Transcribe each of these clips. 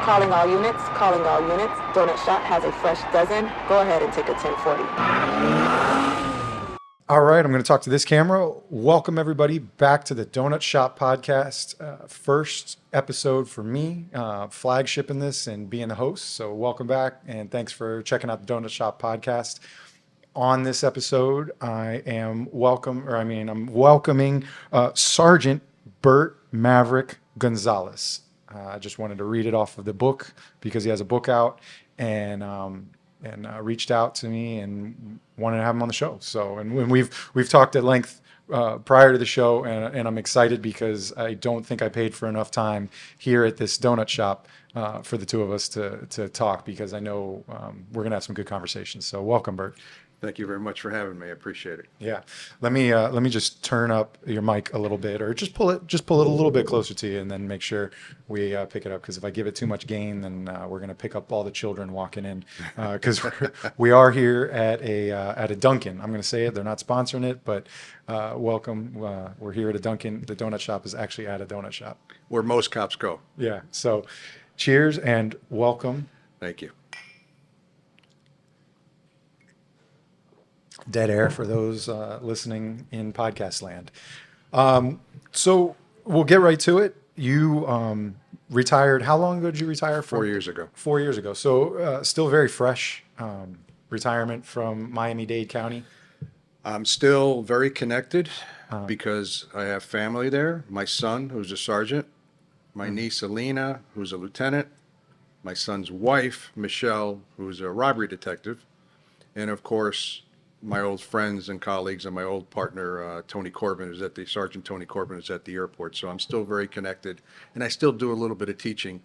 Calling all units, calling all units. Donut Shop has a fresh dozen. Go ahead and take a 1040. All right, I'm going to talk to this camera. Welcome, everybody, back to the Donut Shop podcast. First episode for me, flagship in this and being the host. So, welcome back, and thanks for checking out the Donut Shop podcast. On this episode, I'm welcoming Sergeant Bert Maverick Gonzalez. I just wanted to read it off of the book because he has a book out, and reached out to me and wanted to have him on the show. So, and when we've talked at length prior to the show, and I'm excited because I don't think I paid for enough time here at this donut shop for the two of us to talk, because I know we're gonna have some good conversations. So, welcome, Bert. Thank you very much for having me. I appreciate it. Yeah, let me just turn up your mic a little bit, or just pull it a little bit closer to you, and then make sure we pick it up. Because if I give it too much gain, then we're gonna pick up all the children walking in. Because we are here at a Dunkin'. I'm gonna say it. They're not sponsoring it, but welcome. We're here at a Dunkin'. The donut shop is actually at a donut shop. Where most cops go. Yeah. So, cheers and welcome. Thank you. Dead air for those listening in podcast land. So we'll get right to it. You retired. How long ago did you retire? 4 years ago. 4 years ago. So still very fresh retirement from Miami-Dade County. I'm still very connected because I have family there. My son, who's a sergeant, my niece, Alina, who's a lieutenant, my son's wife, Michelle, who's a robbery detective, and of course, my old friends and colleagues and my old partner, Tony Corbin, Sergeant Tony Corbin, is at the airport. So I'm still very connected. And I still do a little bit of teaching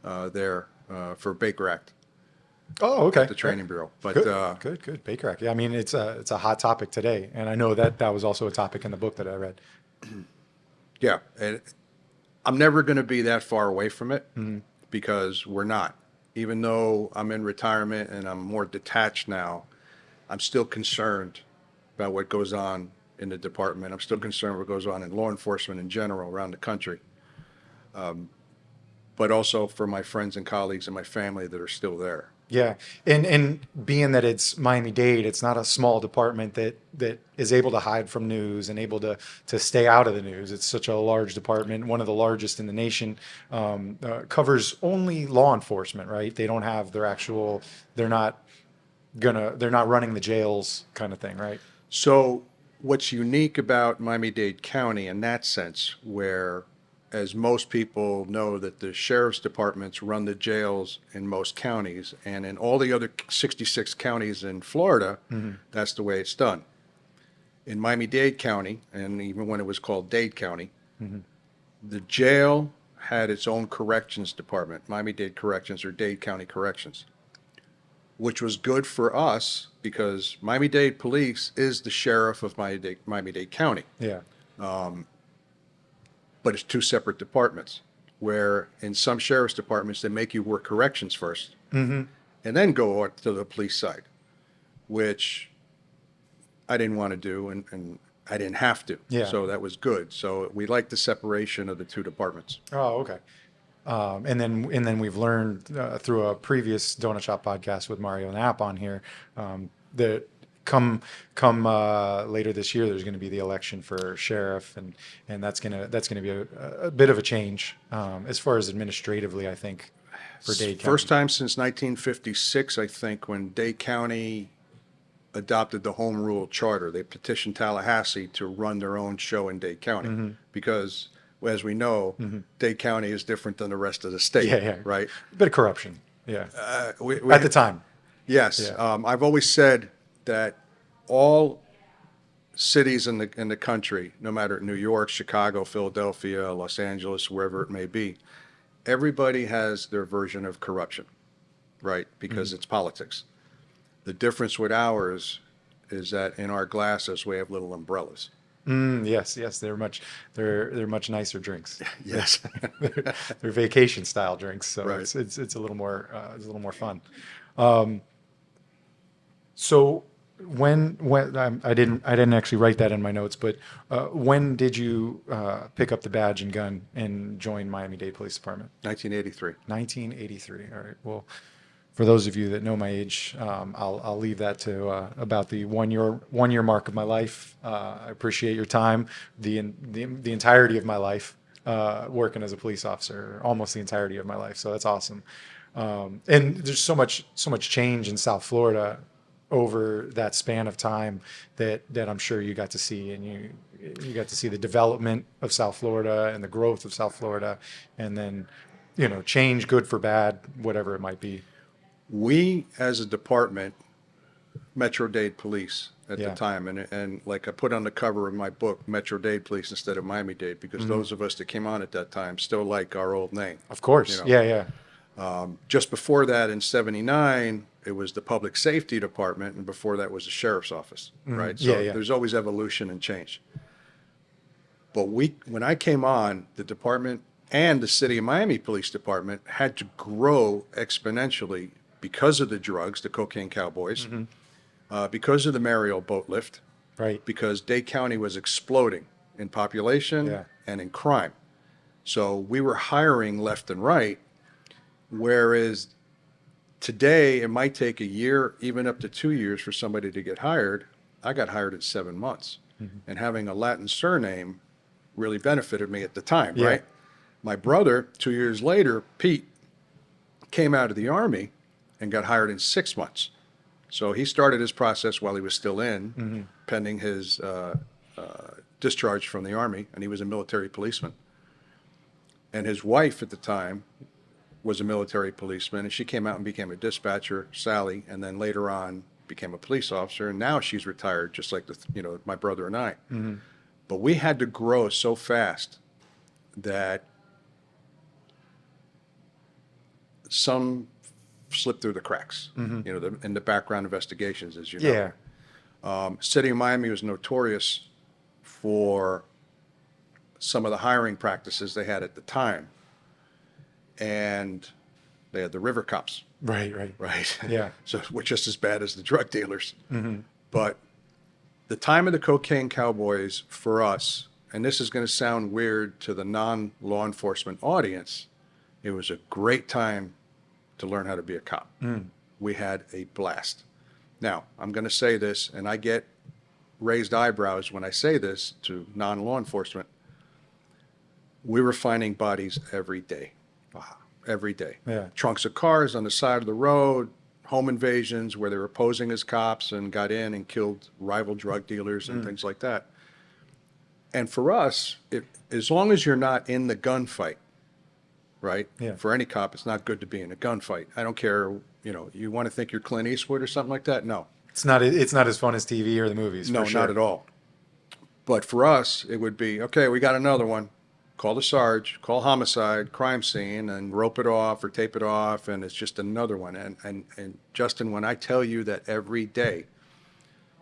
there for Baker Act. Oh, okay. The training bureau. But good. Baker Act. Yeah, I mean, it's a hot topic today. And I know that was also a topic in the book that I read. Yeah. And I'm never going to be that far away from it because we're not. Even though I'm in retirement and I'm more detached now, I'm still concerned about what goes on in the department. I'm still concerned what goes on in law enforcement in general around the country. But also for my friends and colleagues and my family that are still there. Yeah. And being that it's Miami-Dade, it's not a small department that is able to hide from news and able to stay out of the news. It's such a large department, one of the largest in the nation, covers only law enforcement, right? They don't have they're not running the jails kind of thing, right? So what's unique about Miami-Dade County in that sense, where as most people know that the sheriff's departments run the jails in most counties, and in all the other 66 counties in Florida, that's the way it's done. In Miami-Dade County, and even when it was called Dade County, the jail had its own corrections department, Miami-Dade Corrections or Dade County Corrections, which was good for us because Miami-Dade Police is the sheriff of Miami-Dade County. Yeah. But it's two separate departments, where in some sheriff's departments, they make you work corrections first and then go on to the police side, which I didn't want to do and I didn't have to. Yeah. So that was good. So we like the separation of the two departments. Oh, okay. And then we've learned through a previous Donut Shop podcast with Mario Knapp on here that come later this year, there's going to be the election for sheriff, and that's gonna be a bit of a change as far as administratively, I think, for Dade County. First time since 1956, I think, when Dade County adopted the home rule charter. They petitioned Tallahassee to run their own show in Dade County because, as we know, Dade County is different than the rest of the state. Yeah. Right. A bit of corruption. Yeah. At the time. Yes. Yeah. I've always said that all cities in the country, no matter New York, Chicago, Philadelphia, Los Angeles, wherever it may be, everybody has their version of corruption, right? Because it's politics. The difference with ours is that in our glasses we have little umbrellas. Yes, they're much nicer drinks. Yes. they're vacation style drinks, so Right. it's a little more fun. So when I didn't actually write that in my notes, but when did you pick up the badge and gun and join Miami-Dade Police Department? 1983. 1983. All right. Well, for those of you that know my age, I'll leave that to about the one year mark of my life. I appreciate your time, the entirety of my life, working as a police officer, almost the entirety of my life. So that's awesome. And there's so much change in South Florida over that span of time that I'm sure you got to see, and you got to see the development of South Florida and the growth of South Florida, and then change, good for bad, whatever it might be. We, as a department, Metro-Dade Police at the Yeah. time, and like I put on the cover of my book, Metro-Dade Police instead of Miami-Dade, because those of us that came on at that time still like our old name. Of course. Yeah. Just before that, in '79, it was the Public Safety Department, and before that was the Sheriff's Office, right? So Yeah. there's always evolution and change. But when I came on, the department and the City of Miami Police Department had to grow exponentially because of the drugs, the cocaine cowboys, because of the Mariel boat lift, Right. because Dade County was exploding in population Yeah. and in crime. So we were hiring left and right, whereas today it might take a year, even up to 2 years for somebody to get hired. I got hired in 7 months. And having a Latin surname really benefited me at the time, Yeah. right? My brother, 2 years later, Pete, came out of the Army and got hired in 6 months. So he started his process while he was still in, pending his discharge from the Army, and he was a military policeman. And his wife at the time was a military policeman, and she came out and became a dispatcher, Sally, and then later on became a police officer, and now she's retired, just like my brother and I. But we had to grow so fast that some slipped through the cracks, in the background investigations, as you know. Yeah. City of Miami was notorious for some of the hiring practices they had at the time. And they had the river cops, Right. right? Yeah. So we're just as bad as the drug dealers. But the time of the cocaine cowboys for us, and this is going to sound weird to the non-law enforcement audience, it was a great time to learn how to be a cop. We had a blast. Now, I'm going to say this, and I get raised eyebrows when I say this to non-law enforcement. We were finding bodies every day. Every day. Yeah. Trunks of cars on the side of the road, home invasions where they were posing as cops and got in and killed rival drug dealers and things like that. And for us, as long as you're not in the gunfight, right? Yeah. For any cop, it's not good to be in a gunfight. I don't care, you want to think you're Clint Eastwood or something like that? No. It's not as fun as TV or the movies. No, for sure. not at all. But for us, it would be, okay, we got another one. Call the Sarge, call homicide, crime scene, and rope it off or tape it off, and it's just another one. And Justin, when I tell you that every day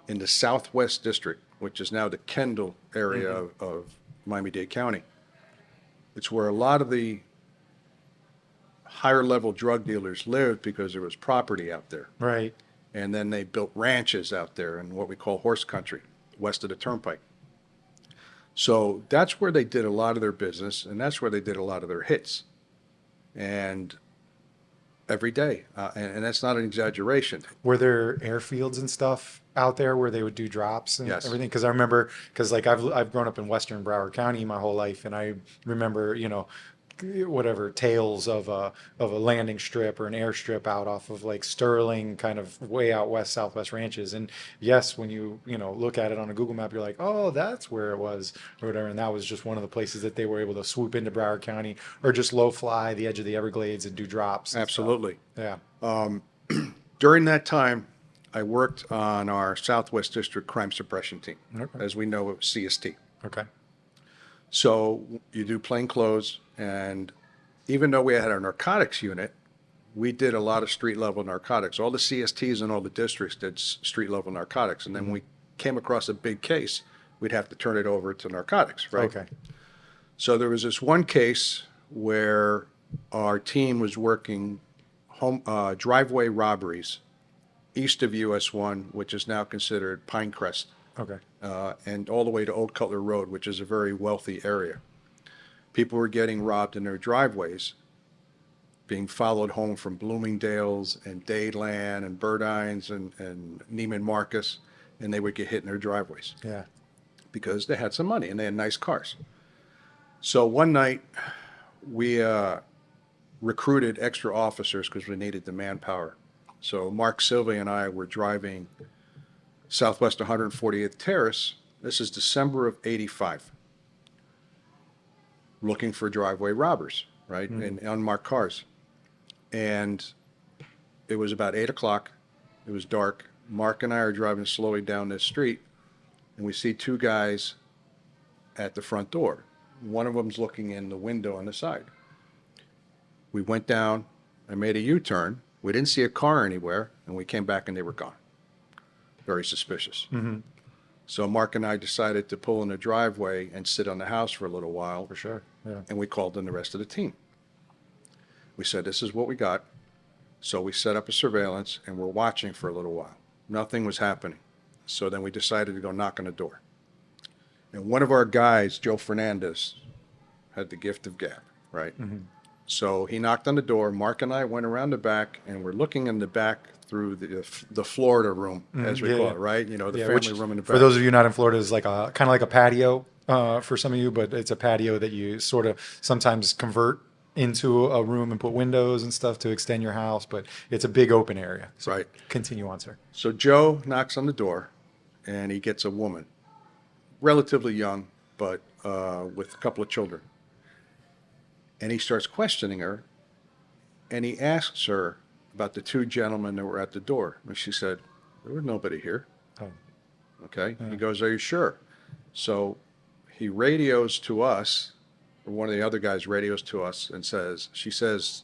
in the Southwest District, which is now the Kendall area of Miami-Dade County, it's where a lot of the higher level drug dealers lived because there was property out there. Right. And then they built ranches out there in what we call horse country, west of the turnpike. So that's where they did a lot of their business, and that's where they did a lot of their hits. And every day, and that's not an exaggeration. Were there airfields and stuff out there where they would do drops and Yes. everything? Because I remember, like I've grown up in Western Broward County my whole life, and I remember whatever tales of a landing strip or an airstrip out off of like Sterling, kind of way out west, southwest ranches. And yes, when you look at it on a Google map, you're like, oh, that's where it was or whatever. And that was just one of the places that they were able to swoop into Broward County or just low fly the edge of the Everglades and do drops. And Absolutely. stuff. Yeah. During that time, I worked on our Southwest District Crime Suppression Team. Okay. As we know it, CST. Okay. So you do plain clothes, and even though we had our narcotics unit, we did a lot of street level narcotics. All the CSTs in all the districts did street level narcotics, and then when we came across a big case, we'd have to turn it over to narcotics, right? Okay. So there was this one case where our team was working driveway robberies east of US 1, which is now considered Pinecrest, Okay. and all the way to Old Cutler Road, which is a very wealthy area. People were getting robbed in their driveways, being followed home from Bloomingdale's and Dadeland and Burdines and Neiman Marcus, and they would get hit in their driveways Yeah. because they had some money and they had nice cars. So one night we recruited extra officers because we needed the manpower. So Mark Silva and I were driving Southwest 140th Terrace. This is December of '85. Looking for driveway robbers, right? In unmarked cars. And it was about 8 o'clock. It was dark. Mark and I are driving slowly down this street, and we see two guys at the front door. One of them's looking in the window on the side. We went down. I made a U-turn. We didn't see a car anywhere, and we came back and they were gone. Very suspicious. So Mark and I decided to pull in the driveway and sit on the house for a little while. For sure. Yeah. And we called in the rest of the team. We said, this is what we got. So we set up a surveillance and we're watching for a little while. Nothing was happening. So then we decided to go knock on the door. And one of our guys, Joe Fernandez, had the gift of gab, right? So he knocked on the door. Mark and I went around the back and we're looking in the back through the Florida room, as we call it, right? You know, the family room in the back. For those of you not in Florida, is like a kind of like a patio for some of you, but it's a patio that you sort of sometimes convert into a room and put windows and stuff to extend your house, but it's a big open area. So Right. Continue on, sir. So Joe knocks on the door and he gets a woman, relatively young, but with a couple of children. And he starts questioning her, and he asks her about the two gentlemen that were at the door. And she said, there was nobody here. Oh. Okay. He goes, are you sure? So he radios to us, or one of the other guys radios to us and says, she says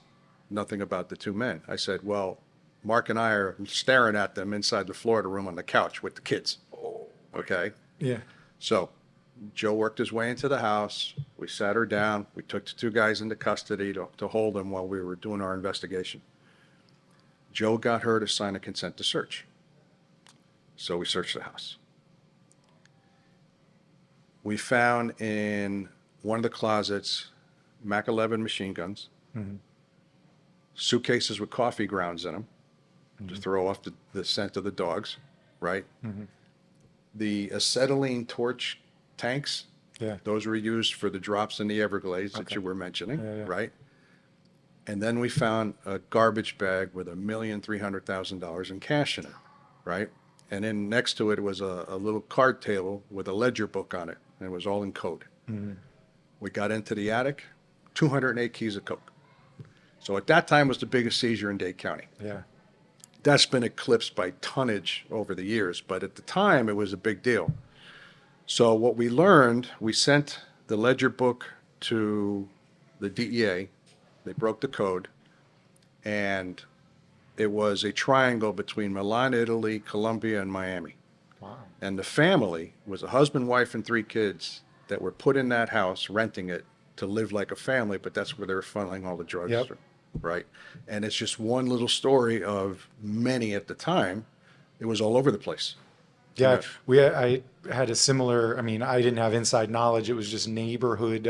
nothing about the two men. I said, well, Mark and I are staring at them inside the Florida room on the couch with the kids. Okay. Yeah. So Joe worked his way into the house. We sat her down. We took the two guys into custody to hold them while we were doing our investigation. Joe got her to sign a consent to search. So we searched the house. We found in one of the closets Mac 11 machine guns, suitcases with coffee grounds in them to throw off the scent of the dogs, right? The acetylene torch tanks, Yeah. those were used for the drops in the Everglades that you were mentioning, right? And then we found a garbage bag with $1,300,000 in cash in it, right? And then next to it was a little card table with a ledger book on it, and it was all in code. We got into the attic, 208 keys of coke. So at that time was the biggest seizure in Dade County. Yeah. That's been eclipsed by tonnage over the years, but at the time it was a big deal. So what we learned, we sent the ledger book to the DEA. They broke the code, and it was a triangle between Milan, Italy, Colombia, and Miami. Wow. And the family was a husband, wife, and 3 kids that were put in that house, renting it to live like a family, but that's where they were funneling all the drugs Yep. through, right? And it's just one little story of many at the time. It was all over the place. Yeah, I had a similar. I mean, I didn't have inside knowledge. It was just neighborhood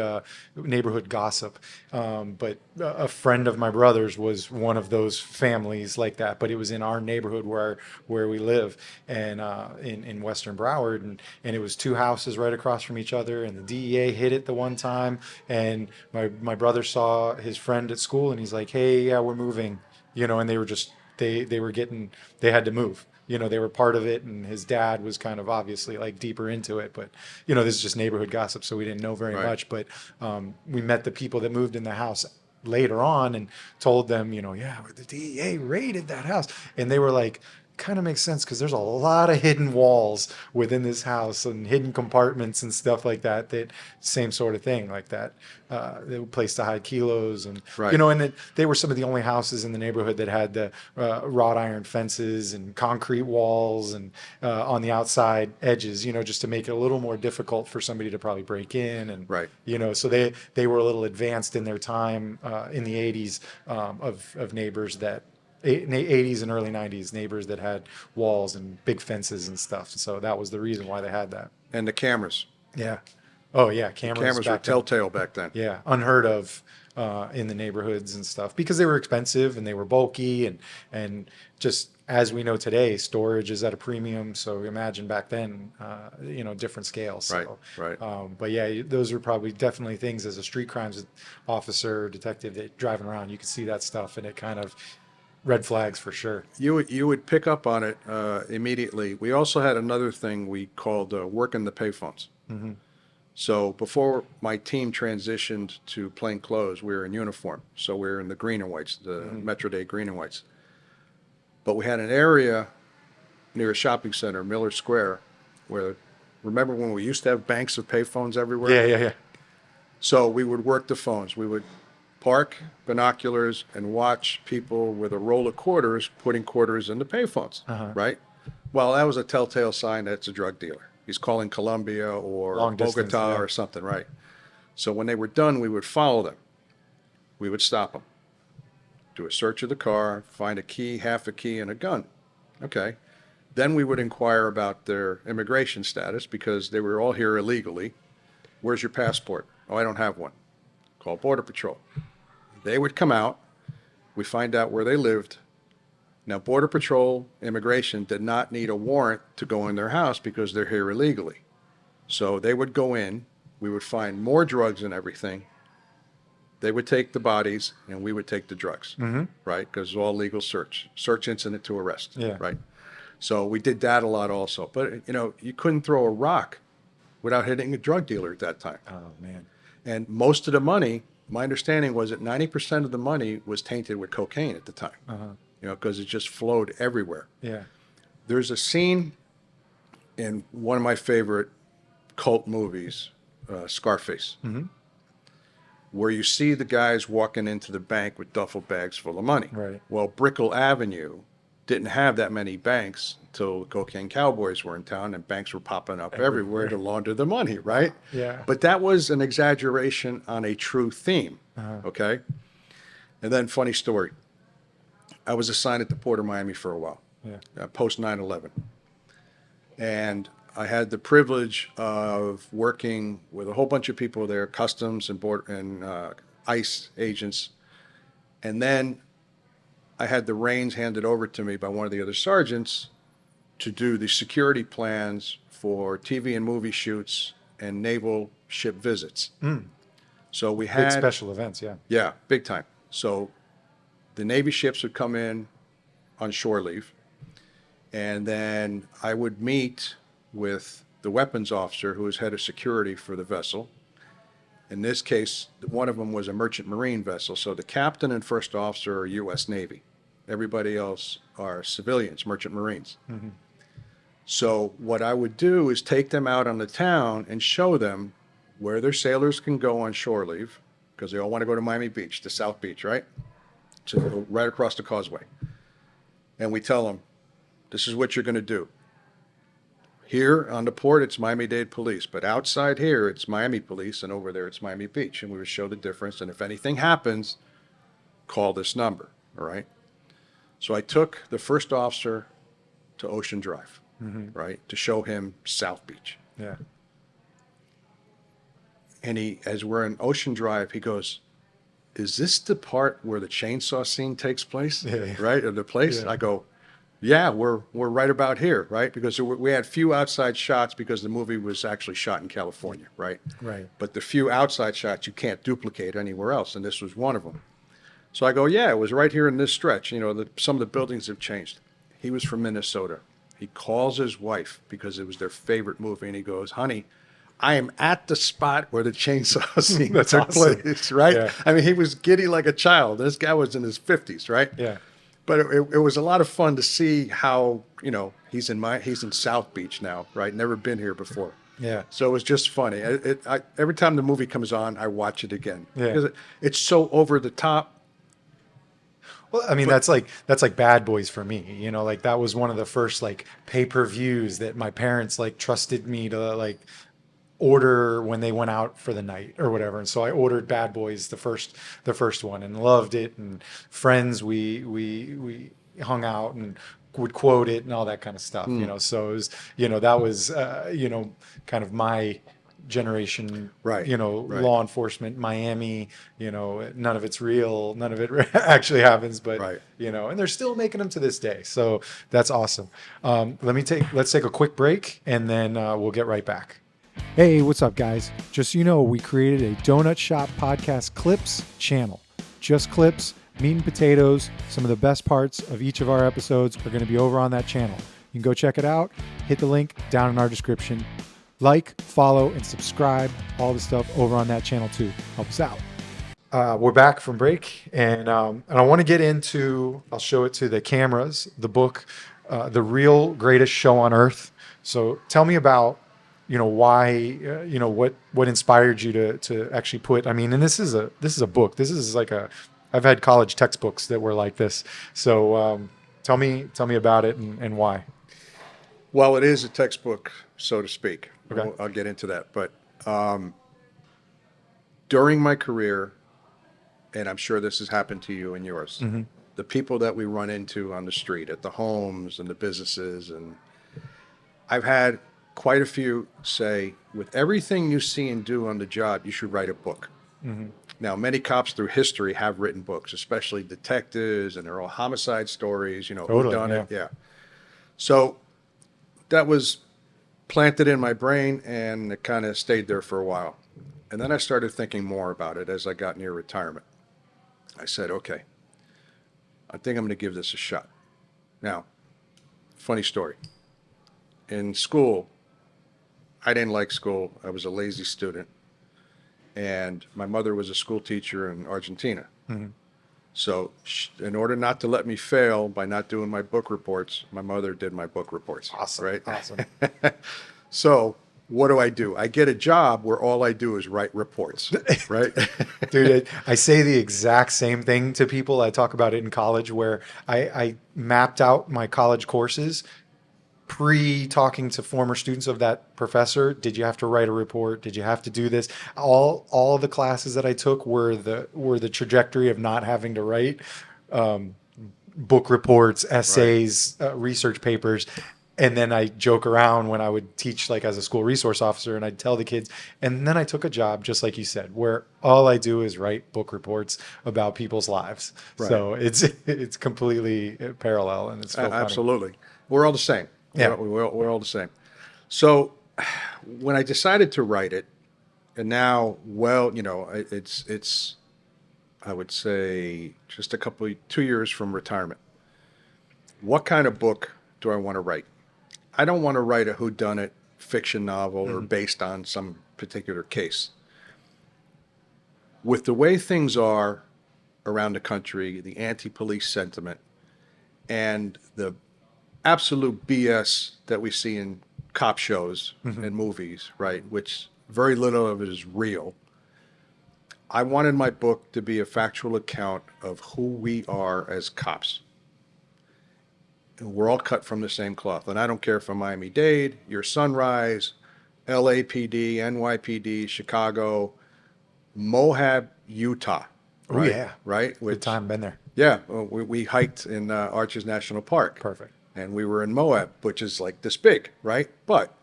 gossip. But a friend of my brother's was one of those families like that. But it was in our neighborhood where we live, and in Western Broward, and it was 2 houses right across from each other. And the DEA hit it the one time, and my brother saw his friend at school, and he's like, "Hey, yeah, we're moving," and they were just they had to move. They were part of it, and his dad was kind of obviously like deeper into it, but this is just neighborhood gossip, so we didn't know very much. But we met the people that moved in the house later on and told them, yeah, the DEA raided that house, and they were like, kind of makes sense because there's a lot of hidden walls within this house and hidden compartments and stuff like that. That same sort of thing like that. They were place to hide kilos and and they were some of the only houses in the neighborhood that had the wrought iron fences and concrete walls and on the outside edges. Just to make it a little more difficult for somebody to probably break in and so they were a little advanced in their time in the 80s of neighbors that 80s and early 90s, neighbors that had walls and big fences and stuff. So that was the reason why they had that. And the cameras. Yeah. Oh yeah, cameras Cameras were back then. telltale back then. Yeah, unheard of in the neighborhoods and stuff because they were expensive and they were bulky and just as we know today, storage is at a premium. So imagine back then, different scales. So, Right. but yeah, those are probably definitely things as a street crimes officer, detective that driving around, you could see that stuff and it kind of red flags for sure. You would pick up on it immediately. We also had another thing we called working the payphones. So before my team transitioned to plain clothes, we were in uniform. So we were in the green and whites, the Metro-Dade green and whites. But we had an area near a shopping center, Miller Square, where, remember when we used to have banks of payphones everywhere? Yeah. So we would work the phones. We would park binoculars and watch people with a roll of quarters putting quarters in the payphones, right? Well, that was a telltale sign that it's a drug dealer. He's calling Colombia or Long distance, Bogota yeah. or something, right? So when they were done, we would follow them. We would stop them, do a search of the car, find a key, half a key, and a gun. Okay. Then we would inquire about their immigration status because they were all here illegally. Where's your passport? Oh, I don't have one. Call Border Patrol. They would come out. We find out where they lived. Now, Border Patrol immigration did not need a warrant to go in their house because they're here illegally. So they would go in. We would find more drugs and everything. They would take the bodies and we would take the drugs, right? Because it's all legal search incident to arrest, right? So we did that a lot also. But, you couldn't throw a rock without hitting a drug dealer at that time. Oh man. And most of the money, my understanding was that 90% of the money was tainted with cocaine at the time, because it just flowed everywhere. Yeah. There's a scene in one of my favorite cult movies, Scarface, where you see the guys walking into the bank with duffel bags full of money. Right. Well, Brickell Avenue didn't have that many banks until the cocaine cowboys were in town and banks were popping up everywhere to launder the money, right? Yeah. But that was an exaggeration on a true theme, okay? And then, funny story. I was assigned at the Port of Miami for a while, post 9/11. And I had the privilege of working with a whole bunch of people there, customs and ICE agents. And then I had the reins handed over to me by one of the other sergeants to do the security plans for TV and movie shoots and naval ship visits. So we had Big special events, yeah. Yeah, big time. So the Navy ships would come in on shore leave, and then I would meet with the weapons officer who was head of security for the vessel. In this case, one of them was a merchant marine vessel. So the captain and first officer are U.S. Navy. Everybody else are civilians, merchant marines. So what I would do is take them out on the town and show them where their sailors can go on shore leave, because they all want to go to Miami Beach, to South Beach, right? So right across the causeway. And we tell them, this is what you're going to do. Here on the port, it's Miami-Dade Police, but outside here, it's Miami Police, and over there, it's Miami Beach. And we would show the difference, and if anything happens, call this number, all right? So I took the first officer to Ocean Drive, right, to show him South Beach. Yeah. And as we're in Ocean Drive, he goes, is this the part where the chainsaw scene takes place, right, of the place? Yeah. I go, yeah, we're right about here, right? Because we had few outside shots because the movie was actually shot in California, right? Right. But the few outside shots you can't duplicate anywhere else, and this was one of them. So I go, yeah, it was right here in this stretch. Some of the buildings have changed. He was from Minnesota. He calls his wife because it was their favorite movie, and he goes, honey, I am at the spot where the chainsaw scene took place, right? Yeah. I mean, he was giddy like a child. This guy was in his 50s, right? Yeah. But it was a lot of fun to see how, he's in South Beach now, right? Never been here before. Yeah. So it was just funny. Every time the movie comes on, I watch it again. Yeah. Because it's so over the top. Well, I mean, that's like Bad Boys for me. Like that was one of the first like pay-per-views that my parents like trusted me to like order when they went out for the night or whatever. And so I ordered Bad Boys, the first one, and loved it. And Friends, we hung out and would quote it and all that kind of stuff, so it was, that was, kind of my generation, Right, right. law enforcement, Miami, none of it's real, none of it actually happens, but, Right. and they're still making them to this day. So that's awesome. Let's take a quick break and then we'll get right back. Hey, what's up, guys? Just so you know, we created a Donut Shop Podcast Clips channel. Just clips, meat and potatoes. Some of the best parts of each of our episodes are going to be over on that channel. You can go check it out. Hit the link down in our description. Like, follow, and subscribe. All the stuff over on that channel too. Help us out. We're back from break, and I want to get into, I'll show it to the cameras, the book, The Real Greatest Show on Earth. So tell me about, why, what inspired you to actually put, and this is a book. This is like I've had college textbooks that were like this. So tell me about it and why. Well, it is a textbook, so to speak. Okay. I'll get into that. But during my career, and I'm sure this has happened to you and yours, the people that we run into on the street, at the homes and the businesses, and I've had quite a few say, with everything you see and do on the job, you should write a book. Now, many cops through history have written books, especially detectives, and they're all homicide stories, Totally, who done it. Yeah. So that was planted in my brain, and it kind of stayed there for a while. And then I started thinking more about it as I got near retirement. I said, okay, I think I'm going to give this a shot. Now, funny story. In school, I didn't like school. I was a lazy student. And my mother was a school teacher in Argentina. So in order not to let me fail by not doing my book reports, my mother did my book reports. Awesome. Right? Awesome. So what do? I get a job where all I do is write reports, right? Dude, I say the exact same thing to people. I talk about it in college where I mapped out my college courses pre-talking to former students of that professor. Did you have to write a report? Did you have to do this? All the classes that I took were the trajectory of not having to write book reports, essays, research papers. And then I joke around when I would teach, like as a school resource officer, and I'd tell the kids. And then I took a job, just like you said, where all I do is write book reports about people's lives. Right. So it's completely parallel, and it's so funny. Absolutely. We're all the same. Yeah. We're all the same. So when I decided to write it, and now, it's I would say just 2 years from retirement. What kind of book do I want to write? I don't want to write a whodunit fiction novel or based on some particular case. With the way things are around the country, the anti-police sentiment, and the absolute BS that we see in cop shows and movies, right, which very little of it is real. I wanted my book to be a factual account of who we are as cops. And we're all cut from the same cloth. And I don't care if I'm Miami-Dade, your Sunrise, LAPD, NYPD, Chicago, Moab, Utah. Oh, Right? yeah. Right? Good time, been there. Yeah. We hiked in Arches National Park. Perfect. And we were in Moab, which is like this big, right? But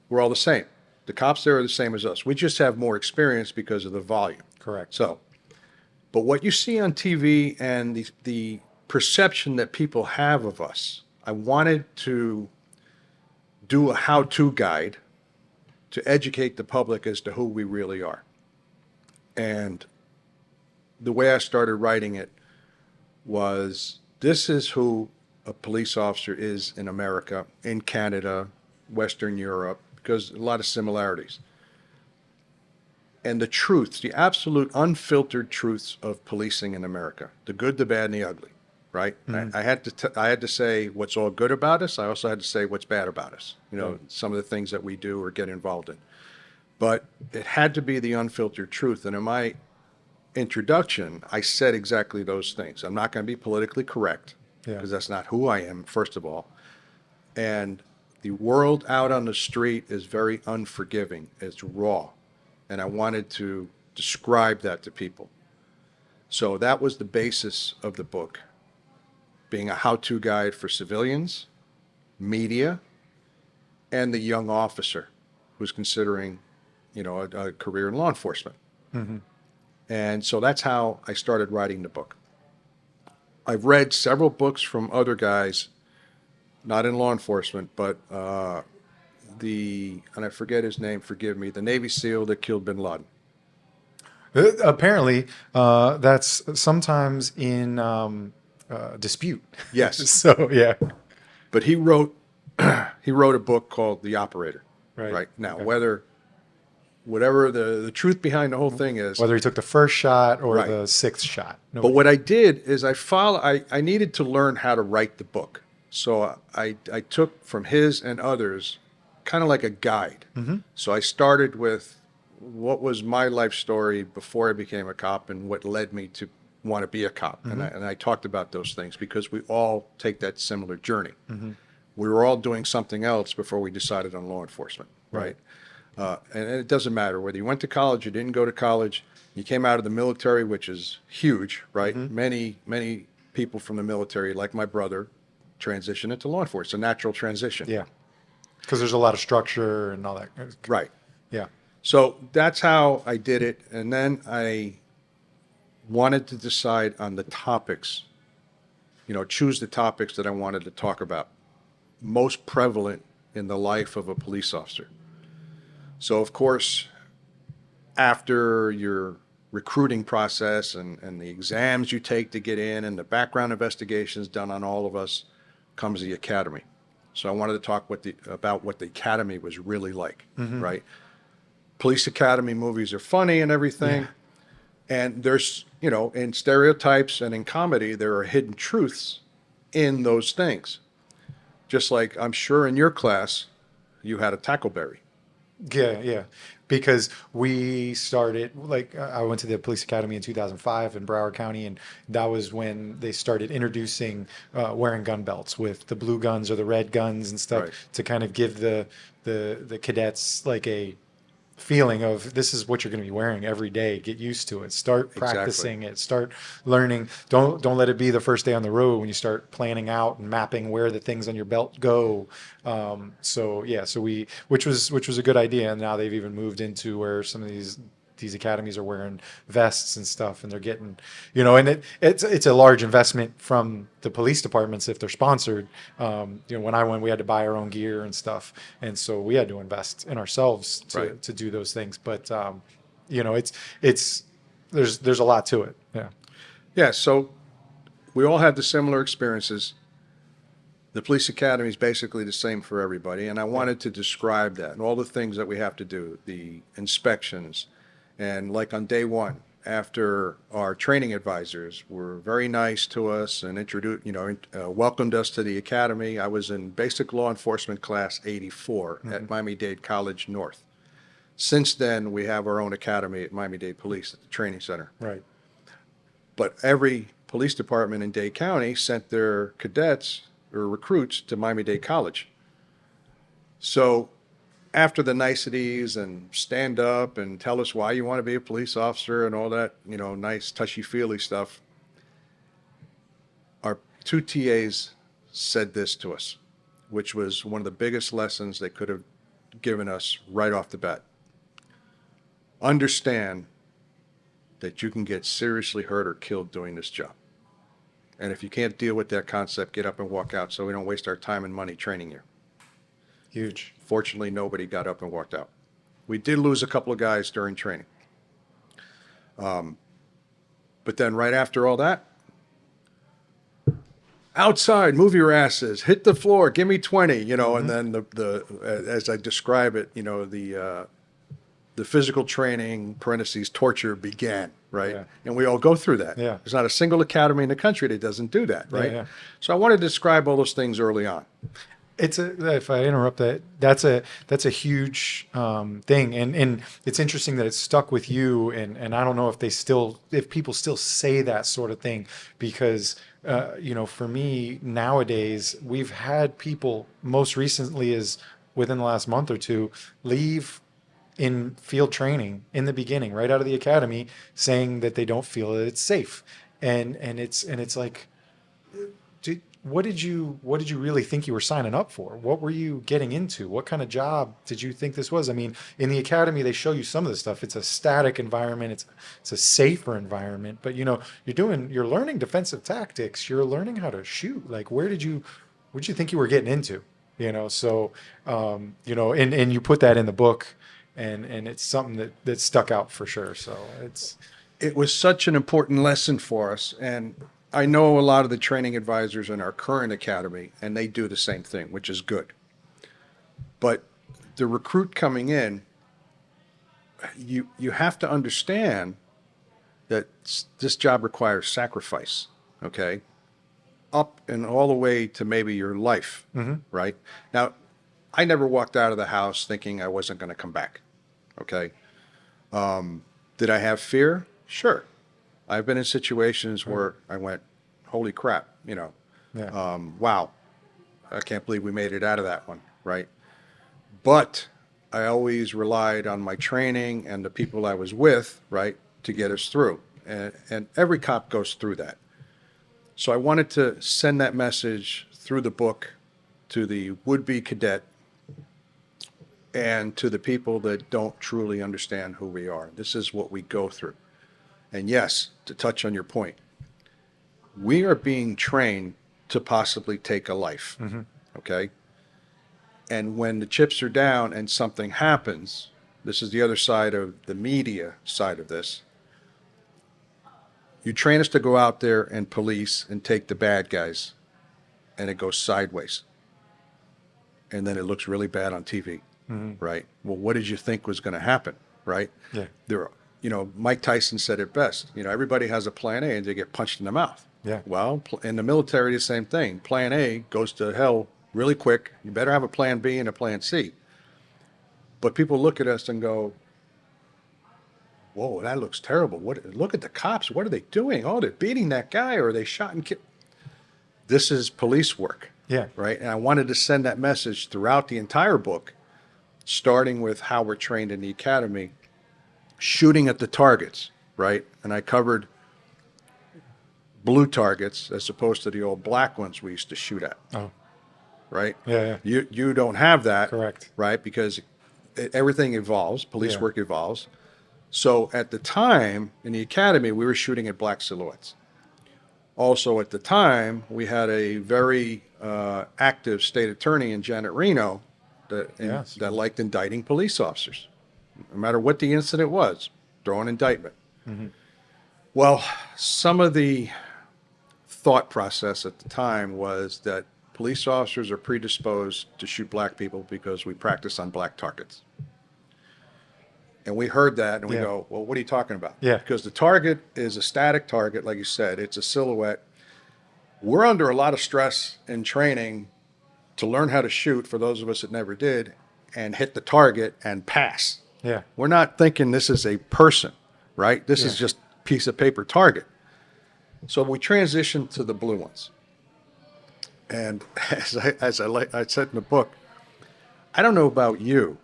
we're all the same. The cops there are the same as us. We just have more experience because of the volume. Correct. So, but what you see on TV and the perception that people have of us, I wanted to do a how-to guide to educate the public as to who we really are. And the way I started writing it was, this is who a police officer is in America, in Canada, Western Europe, because a lot of similarities. And the truths, the absolute unfiltered truths of policing in America, the good, the bad, and the ugly, right? I had to say what's all good about us. I also had to say what's bad about us, some of the things that we do or get involved in. But it had to be the unfiltered truth. And in my introduction, I said exactly those things. I'm not going to be politically correct, because that's not who I am, first of all. And the world out on the street is very unforgiving. It's raw. And I wanted to describe that to people. So that was the basis of the book, being a how-to guide for civilians, media, and the young officer who's considering, a career in law enforcement. And so that's how I started writing the book. I've read several books from other guys, not in law enforcement, but and I forget his name, forgive me, the Navy SEAL that killed bin Laden. Apparently, that's sometimes in dispute. Yes. So, yeah. But he wrote a book called The Operator. Right. Now, Okay. whatever the truth behind the whole thing is, Whether he took the first shot or Right. the sixth shot. but what I did is I needed to learn how to write the book. So I took from his and others kind of like a guide. So I started with what was my life story before I became a cop and what led me to want to be a cop. And I talked about those things because we all take that similar journey. We were all doing something else before we decided on law enforcement, right? And it doesn't matter whether you went to college, you didn't go to college, you came out of the military, which is huge, right? Many people from the military, like my brother, transition into law enforcement. It's a natural transition. Yeah. Because there's a lot of structure and all that. Right. Yeah. So that's how I did it. And then I wanted to decide on the topics, choose the topics that I wanted to talk about, most prevalent in the life of a police officer. So, of course, after your recruiting process and the exams you take to get in and the background investigations done on all of us comes the academy. So I wanted to talk about what the academy was really like, right? Police academy movies are funny and everything. Yeah. And there's, in stereotypes and in comedy, there are hidden truths in those things. Just like I'm sure in your class, you had a tackleberry. Yeah, yeah. Because we started, I went to the police academy in 2005 in Broward County, and that was when they started introducing wearing gun belts with the blue guns or the red guns and stuff Right. to kind of give the cadets like a feeling of this is what you're going to be wearing every day. Get used to it. Start practicing it. Start learning. Don't let it be the first day on the road when you start planning out and mapping where the things on your belt go. So which was a good idea. And now they've even moved into where some of these academies are wearing vests and stuff, and they're getting, and it's a large investment from the police departments if they're sponsored. When I went, we had to buy our own gear and stuff, and so we had to invest in ourselves to do those things. But it's there's a lot to it. Yeah. Yeah. So we all have the similar experiences. The police academy is basically the same for everybody, and I wanted to describe that and all the things that we have to do, the inspections. And like on day one, after our training advisors were very nice to us and welcomed us to the academy. I was in basic law enforcement class 84 at Miami-Dade College North. Since then, we have our own academy at Miami-Dade Police at the training center. Right. But every police department in Dade County sent their cadets or recruits to Miami-Dade College. So after the niceties and stand up and tell us why you want to be a police officer and all that, nice touchy-feely stuff, our two TAs said this to us, which was one of the biggest lessons they could have given us right off the bat. Understand that you can get seriously hurt or killed doing this job. And if you can't deal with that concept, get up and walk out so we don't waste our time and money training you. Huge. Fortunately, nobody got up and walked out. We did lose a couple of guys during training. But then right after all that, outside, move your asses, hit the floor, give me 20, and then the as I describe it, the physical training, parentheses, torture began, right? Yeah. And we all go through that. Yeah. There's not a single academy in the country that doesn't do that, right? Yeah. So I wanted to describe all those things early on. If I interrupt that, that's a huge thing, and it's interesting that it's stuck with you, and I don't know if people still say that sort of thing, because for me nowadays, we've had people, most recently is within the last month or two, leave in field training in the beginning, right out of the academy, saying that they don't feel that it's safe, and it's like, what did you really think you were signing up for? What were you getting into? What kind of job did you think this was? I mean, in the academy, they show you some of the stuff. It's a static environment. It's a safer environment, but you're learning defensive tactics. You're learning how to shoot. Like, what did you think you were getting into? So, and you put that in the book, and it's something that stuck out for sure. So It was such an important lesson for us. And I know a lot of the training advisors in our current academy, and they do the same thing, which is good. But the recruit coming in, you have to understand that this job requires sacrifice, okay? Up and all the way to maybe your life, right? Now, I never walked out of the house thinking I wasn't going to come back, okay? Did I have fear? Sure. I've been in situations where I went, holy crap, wow, I can't believe we made it out of that one, right? But I always relied on my training and the people I was with, right, to get us through. And every cop goes through that. So I wanted to send that message through the book to the would-be cadet and to the people that don't truly understand who we are. This is what we go through. And yes, to touch on your point, we are being trained to possibly take a life, okay? And when the chips are down and something happens, this is the other side of the media side of this. You train us to go out there and police and take the bad guys, and it goes sideways. And then it looks really bad on TV, right? Well, what did you think was going to happen, right? Yeah. Mike Tyson said it best. Everybody has a plan A and they get punched in the mouth. Yeah. Well, in the military, the same thing. Plan A goes to hell really quick. You better have a plan B and a plan C. But people look at us and go, whoa, that looks terrible. Look at the cops. What are they doing? Oh, they're beating that guy, or they shot and killed. This is police work. Yeah. Right. And I wanted to send that message throughout the entire book, starting with how we're trained in the academy, shooting at the targets. Right. And I covered blue targets as opposed to the old black ones we used to shoot at. Oh. Right. Yeah. You don't have that. Correct. Right. Because everything evolves. Police work evolves. So at the time in the academy, we were shooting at black silhouettes. Also at the time, we had a very active state attorney in Janet Reno that liked indicting police officers. No matter what the incident was, throw an indictment. Well, some of the thought process at the time was that police officers are predisposed to shoot black people because we practice on black targets. And we heard that and we go, well, what are you talking about? Yeah. Because the target is a static target, like you said, it's a silhouette. We're under a lot of stress in training to learn how to shoot, for those of us that never did, and hit the target and pass. Yeah. We're not thinking this is a person, right? This is just a piece of paper target. So we transitioned to the blue ones. And as I said in the book, I don't know about you,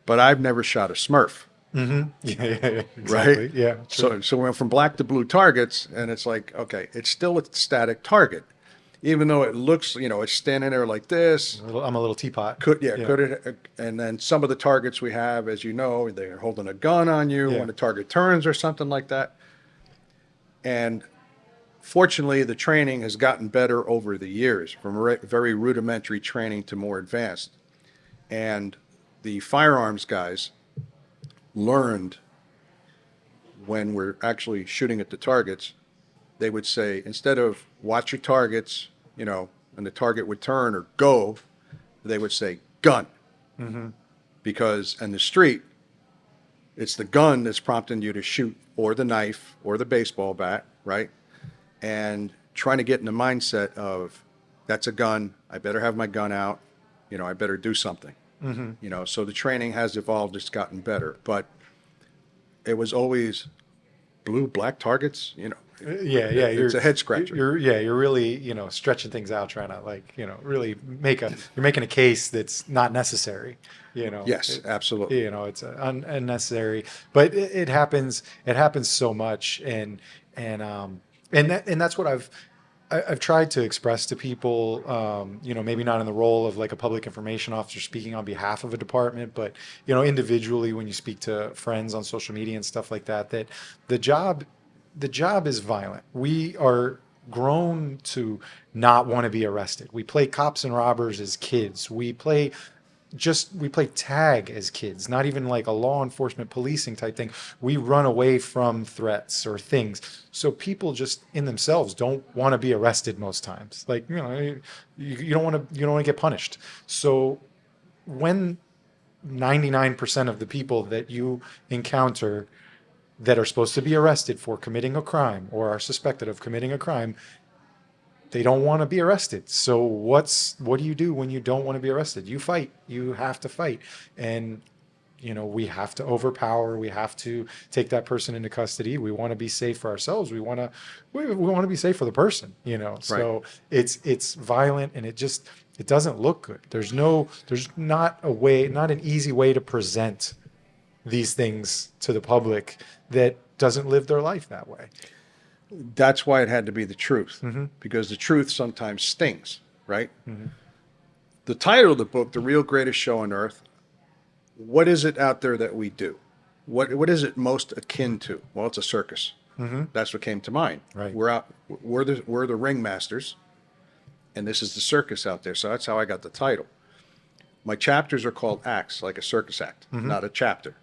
but I've never shot a Smurf. Yeah, exactly. Right? Yeah. True. So we went from black to blue targets, and it's like, okay, it's still a static target. Even though it looks, it's standing there like this. I'm a little teapot. Could it? And then some of the targets we have, as you know, they're holding a gun on you when the target turns or something like that. And fortunately, the training has gotten better over the years, from very rudimentary training to more advanced. And the firearms guys learned, when we're actually shooting at the targets, they would say, instead of watch your targets, and the target would turn or go, they would say gun. Because in the street, it's the gun that's prompting you to shoot, or the knife or the baseball bat, right? And trying to get in the mindset of, that's a gun, I better have my gun out, I better do something. So the training has evolved, it's gotten better, but it was always blue, black targets, it's a head scratcher. You're really, stretching things out, trying to really you're making a case that's not necessary, Yes, absolutely. It's unnecessary, but it happens so much. And that's what I've tried to express to people, maybe not in the role of like a public information officer speaking on behalf of a department, but, individually when you speak to friends on social media and stuff like that, that the job, the job is violent. We are grown to not want to be arrested. We play cops and robbers as kids. We play tag as kids, not even like a law enforcement policing type thing. We run away from threats or things. So people just in themselves don't want to be arrested most times. Like, you don't want to get punished. So when 99% of the people that you encounter that are supposed to be arrested for committing a crime or are suspected of committing a crime, they don't want to be arrested. So what do you do when you don't want to be arrested? You fight. You have to fight. And we have to overpower. We have to take that person into custody. We want to be safe for ourselves. We want to be safe for the person, So Right. it's violent, and it doesn't look good. There's not an easy way to present these things to the public that doesn't live their life that way. That's why it had to be the truth, because the truth sometimes stings, right? The title of the book, The Real Greatest Show on Earth, what is it out there that we do? What is it most akin to? Well, it's a circus. That's what came to mind. Right. We're the ringmasters, and this is the circus out there. So that's how I got the title. My chapters are called acts, like a circus act, not a chapter.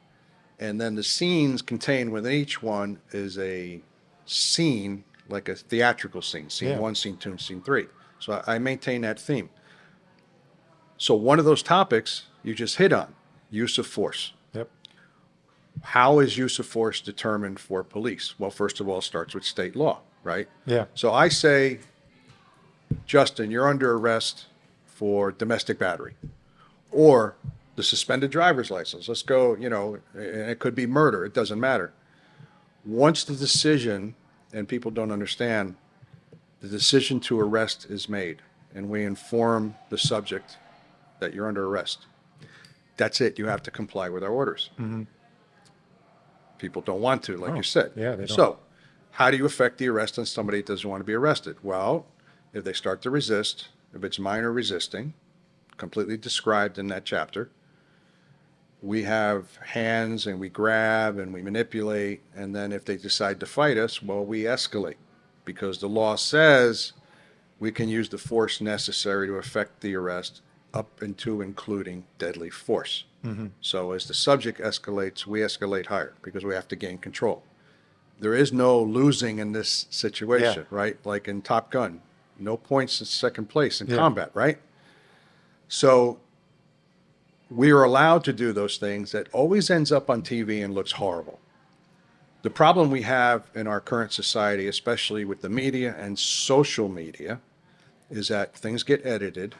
And then the scenes contained within each one is a scene, like a theatrical scene, scene Yeah. 1, scene 2, and scene 3. So I maintain that theme. So one of those topics you just hit on, use of force. Yep. How is use of force determined for police? Well, first of all, it starts with state law, right? Yeah. So I say, Justin, you're under arrest for domestic battery or the suspended driver's license. Let's go, and it could be murder. It doesn't matter. Once the decision, and people don't understand, the decision to arrest is made, and we inform the subject that you're under arrest. That's it. You have to comply with our orders. People don't want to, like you said. Yeah, they don't. So, how do you affect the arrest on somebody that doesn't want to be arrested? Well, if they start to resist, if it's minor resisting, completely described in that chapter, we have hands and we grab and we manipulate. And then if they decide to fight us, well, we escalate because the law says we can use the force necessary to effect the arrest up into including deadly force. So as the subject escalates, we escalate higher because we have to gain control. There is no losing in this situation, right? Like in Top Gun, no points in second place in combat, right? So we are allowed to do those things. That always ends up on TV and looks horrible. The problem we have in our current society, especially with the media and social media, is that things get edited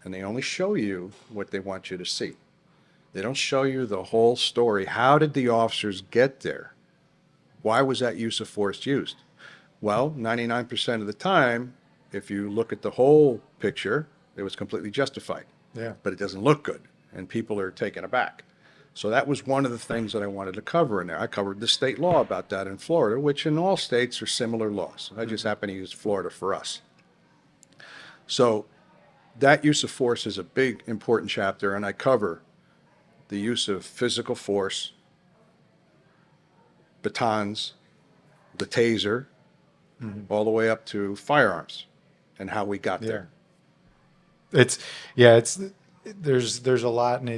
and they only show you what they want you to see. They don't show you the whole story. How did the officers get there? Why was that use of force used? Well, 99% of the time, if you look at the whole picture, it was completely justified. Yeah. But it doesn't look good, and people are taken aback. So that was one of the things that I wanted to cover in there. I covered the state law about that in Florida, which in all states are similar laws. I just happen to use Florida for us. So that use of force is a big, important chapter, and I cover the use of physical force, batons, the taser, all the way up to firearms, and how we got there. It's there's a lot, and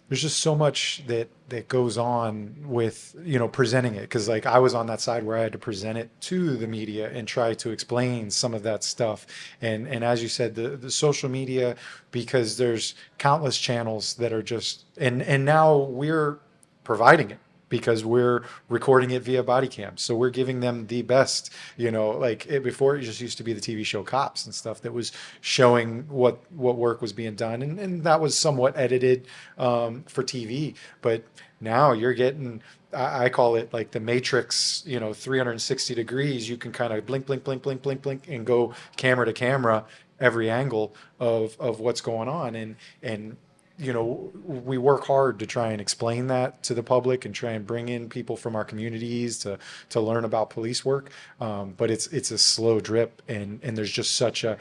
there's just so much that goes on with presenting it, because like I was on that side where I had to present it to the media and try to explain some of that stuff, and as you said, the social media, because there's countless channels that are just and now we're providing it because we're recording it via body cams. So we're giving them the best, before it just used to be the TV show Cops and stuff that was showing what work was being done. And that was somewhat edited for TV. But now you're getting, I call it like the Matrix, 360 degrees. You can kind of blink, blink, blink, blink, blink, blink, and go camera to camera, every angle of what's going on. And you know, we work hard to try and explain that to the public and try and bring in people from our communities to learn about police work. But it's a slow drip, and there's just such a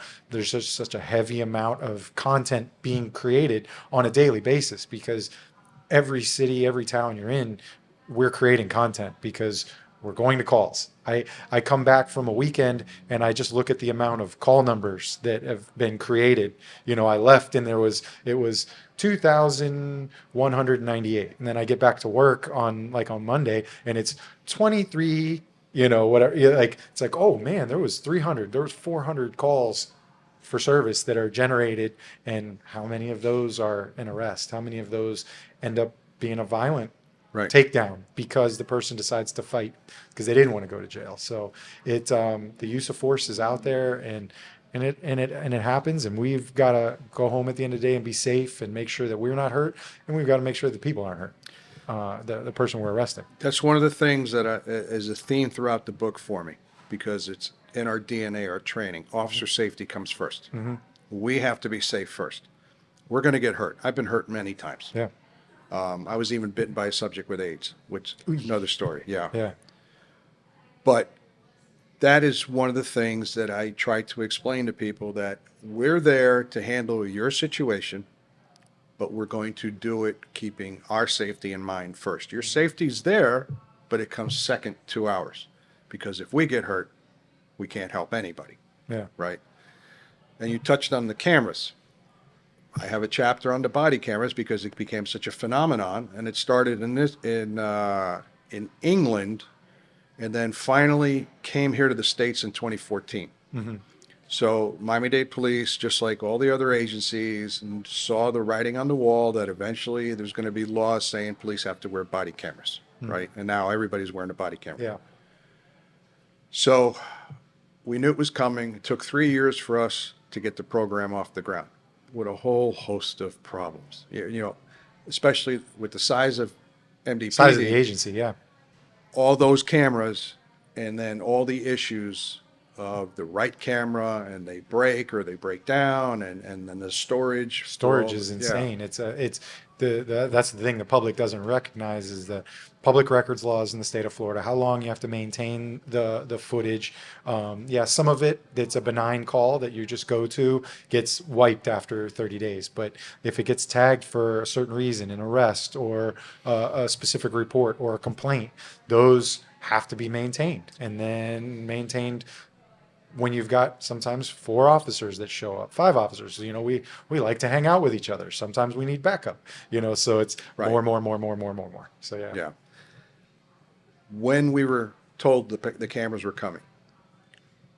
heavy amount of content being created on a daily basis, because every city, every town you're in, we're creating content because we're going to calls. I come back from a weekend and I just look at the amount of call numbers that have been created. You know, I left and it was 2,198. And then I get back to work on Monday and it's 23, you know, whatever. Like, it's like, oh man, there was 400 calls for service that are generated. And how many of those are an arrest? How many of those end up being a violent takedown because the person decides to fight because they didn't want to go to jail? So the use of force is out there, and it happens, and we've got to go home at the end of the day and be safe and make sure that we're not hurt, and we've got to make sure that people aren't hurt. The person we're arresting. That's one of the things that is a theme throughout the book for me, because it's in our DNA, our training. Officer safety comes first. Mm-hmm. We have to be safe first. We're going to get hurt. I've been hurt many times. Yeah. I was even bitten by a subject with AIDS, which is another story. Yeah. Yeah. But that is one of the things that I try to explain to people, that we're there to handle your situation, but we're going to do it keeping our safety in mind first. Your safety's there, but it comes second to ours, because if we get hurt, we can't help anybody. Yeah. Right. And you touched on the cameras. I have a chapter on the body cameras because it became such a phenomenon, and it started in England, and then finally came here to the States in 2014. Mm-hmm. So Miami-Dade Police, just like all the other agencies, and saw the writing on the wall that eventually there's going to be laws saying police have to wear body cameras, mm-hmm. right? And now everybody's wearing a body camera. Yeah. So we knew it was coming. It took 3 years for us to get the program off the ground, with a whole host of problems. You know, especially with the size of MDPD. Size of the agency, yeah. All those cameras, and then all the issues of the right camera, and they break or they break down, and then the storage. Storage is insane. Yeah. That's the thing the public doesn't recognize, is the public records laws in the state of Florida, how long you have to maintain the footage. Some of it's a benign call that you just go to, gets wiped after 30 days. But if it gets tagged for a certain reason, an arrest or a specific report or a complaint, those have to be maintained, and then maintained when you've got sometimes 4 officers that show up, 5 officers. You know, we like to hang out with each other. Sometimes we need backup, you know, so it's more. So yeah. Yeah. When we were told the cameras were coming,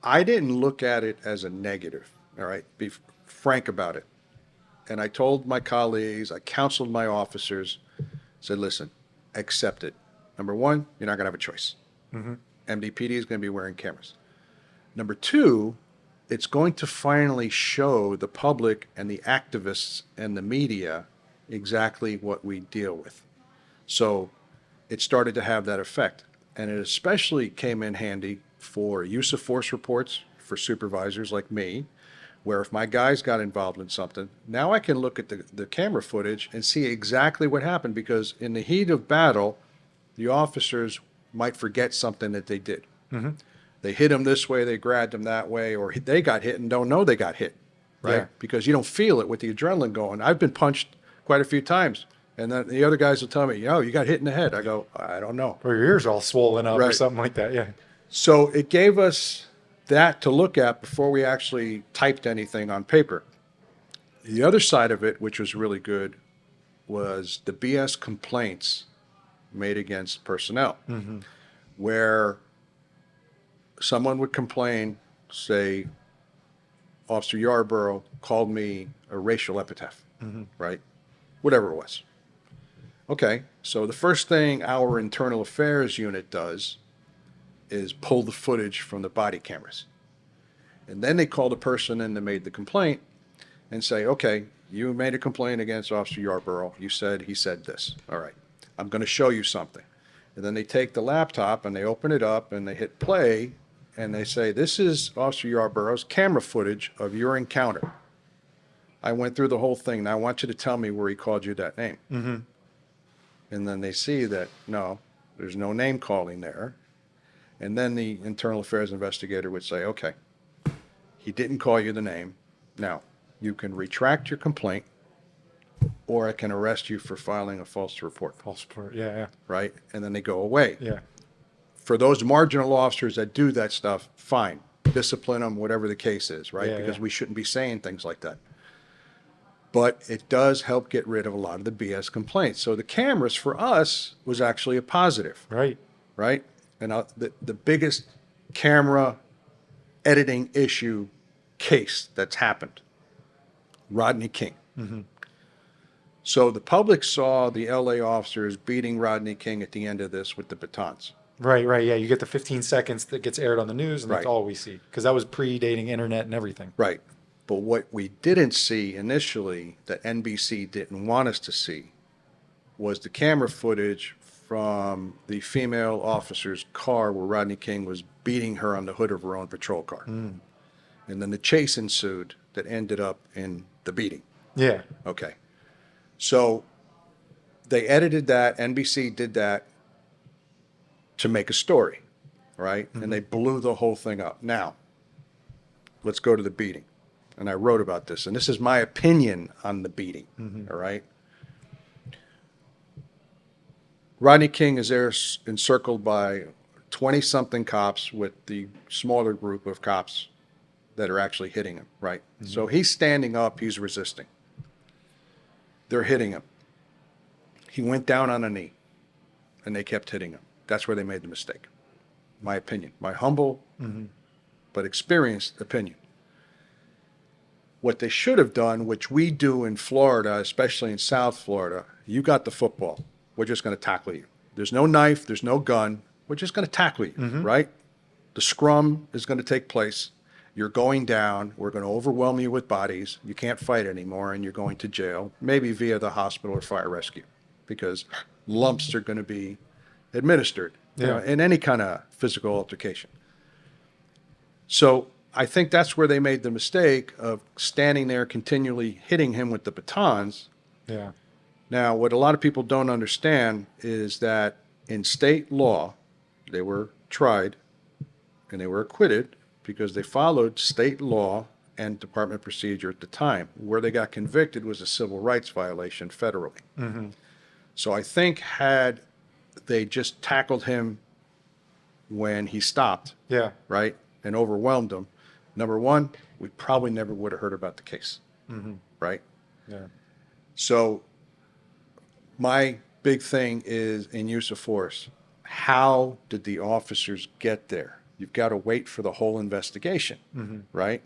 I didn't look at it as a negative. All right. Be frank about it. And I told my colleagues, I counseled my officers, said, listen, accept it. Number one, you're not going to have a choice. Mm-hmm. MDPD is going to be wearing cameras. Number two, it's going to finally show the public and the activists and the media exactly what we deal with. So it started to have that effect. And it especially came in handy for use of force reports for supervisors like me, where if my guys got involved in something, now I can look at the camera footage and see exactly what happened, because in the heat of battle, the officers might forget something that they did. Mm-hmm. They hit them this way, they grabbed them that way, or they got hit and don't know they got hit, right? Yeah. Because you don't feel it with the adrenaline going. I've been punched quite a few times, and then the other guys will tell me, you got hit in the head. I go, I don't know. Or your ears all swollen up or something like that, yeah. So it gave us that to look at before we actually typed anything on paper. The other side of it, which was really good, was the BS complaints made against personnel, mm-hmm. where someone would complain, say, Officer Yarborough called me a racial epithet, mm-hmm. right? Whatever it was. Okay, so the first thing our internal affairs unit does is pull the footage from the body cameras. And then they call the person in that made the complaint and say, okay, you made a complaint against Officer Yarborough. He said this. All right, I'm going to show you something. And then they take the laptop and they open it up and they hit play, and they say, this is Officer Yarborough's camera footage of your encounter. I went through the whole thing. Now I want you to tell me where he called you that name. Mm-hmm. And then they see that, no, there's no name calling there. And then the internal affairs investigator would say, okay, he didn't call you the name. Now, you can retract your complaint, or I can arrest you for filing a false report. False report. Yeah, yeah. Right? And then they go away. Yeah. For those marginal officers that do that stuff, fine. Discipline them, whatever the case is, right? Yeah, Because yeah. we shouldn't be saying things like that. But it does help get rid of a lot of the BS complaints. So the cameras for us was actually a positive, Right. right? And the biggest camera editing issue case that's happened, Rodney King. Mm-hmm. So the public saw the LA officers beating Rodney King at the end of this with the batons. Right, right. Yeah, you get the 15 seconds that gets aired on the news, and that's Right. all we see. Because that was predating internet and everything. Right. But what we didn't see initially, that NBC didn't want us to see, was the camera footage from the female officer's car where Rodney King was beating her on the hood of her own patrol car. And then the chase ensued that ended up in the beating. Yeah. Okay. So they edited that. NBC did that to make a story, right? And they blew the whole thing up. Now, let's go to the beating. And I wrote about this, and this is my opinion on the beating, all right? Rodney King is there encircled by 20-something cops with the smaller group of cops that are actually hitting him, right? So he's standing up, he's resisting. They're hitting him. He went down on a knee, and they kept hitting him. That's where they made the mistake. My opinion, my humble but experienced opinion. What they should have done, which we do in Florida, especially in South Florida, you got the football. We're just going to tackle you. There's no knife, there's no gun. We're just going to tackle you, right? The scrum is going to take place. You're going down. We're going to overwhelm you with bodies. You can't fight anymore, and you're going to jail, maybe via the hospital or fire rescue, because lumps are going to be administered in any kind of physical altercation. So I think that's where they made the mistake of standing there continually hitting him with the batons. Yeah. Now, what a lot of people don't understand is that in state law, they were tried and they were acquitted because they followed state law and department procedure at the time. Where they got convicted was a civil rights violation federally. So I think had they just tackled him when he stopped, Yeah. right, and overwhelmed him, number one, we probably never would have heard about the case, right? Yeah. So my big thing is in use of force. How did the officers get there? You've got to wait for the whole investigation, right?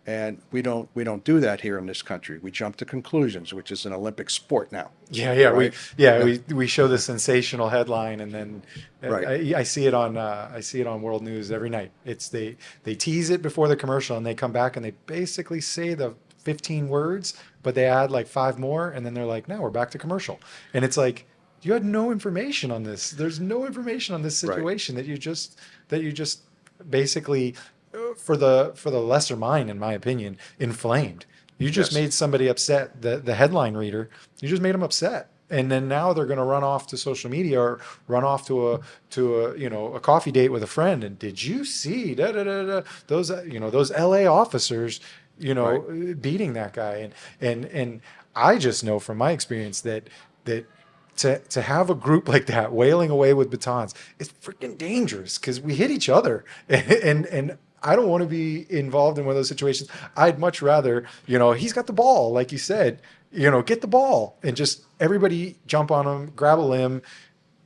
And we don't do that here in this country. We jump to conclusions, which is an Olympic sport now. Yeah, yeah, Right? we show the sensational headline, and then Right. I see it on World News every night. It's they tease it before the commercial, and they come back and they basically say the 15 words, but they add like 5 more, and then they're like, "Now we're back to commercial," and it's like you had no information on this. There's no information on this situation that you just basically. For the lesser mind, in my opinion, inflamed. You just Yes. made somebody upset. The headline reader, you just made them upset, and then now they're going to run off to social media or run off to a coffee date with a friend. And did you see those those LA officers beating that guy? And I just know from my experience that to have a group like that wailing away with batons is freaking dangerous because we hit each other and I don't want to be involved in one of those situations. I'd much rather, he's got the ball, like you said, get the ball and just everybody jump on him, grab a limb,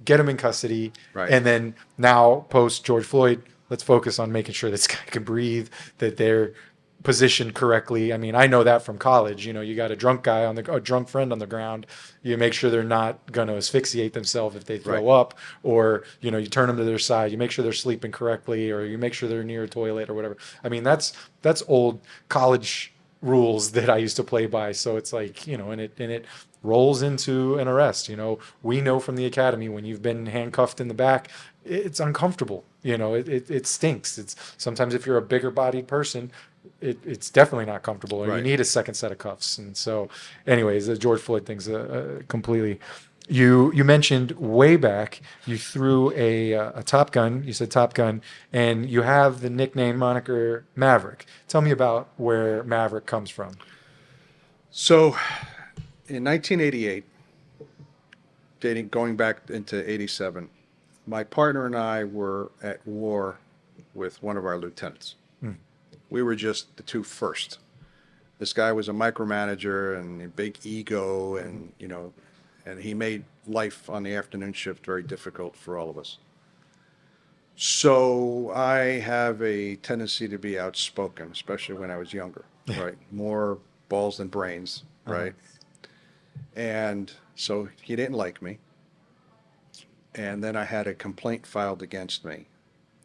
get him in custody. Right. And then now post George Floyd, let's focus on making sure this guy can breathe, that they're positioned correctly. I mean, I know that from college. You got a drunk guy a drunk friend on the ground. You make sure they're not going to asphyxiate themselves if they throw Right. up, or you turn them to their side. You make sure they're sleeping correctly, or you make sure they're near a toilet or whatever. I mean, that's old college rules that I used to play by. So it's like, and it rolls into an arrest. We know from the academy, when you've been handcuffed in the back, it's uncomfortable. It stinks. It's sometimes, if you're a bigger bodied person, it's definitely not comfortable, or you Right. need a second set of cuffs. And so anyways, the George Floyd thing's completely. You mentioned way back you threw a Top Gun. You said Top Gun, and you have the nickname moniker Maverick. Tell me about where Maverick comes from. So in 1988, going back into 87, my partner and I were at war with one of our lieutenants. We were just the two first. This guy was a micromanager and a big ego, and and he made life on the afternoon shift very difficult for all of us. So I have a tendency to be outspoken, especially when I was younger, right? More balls than brains, right? And so he didn't like me. And then I had a complaint filed against me.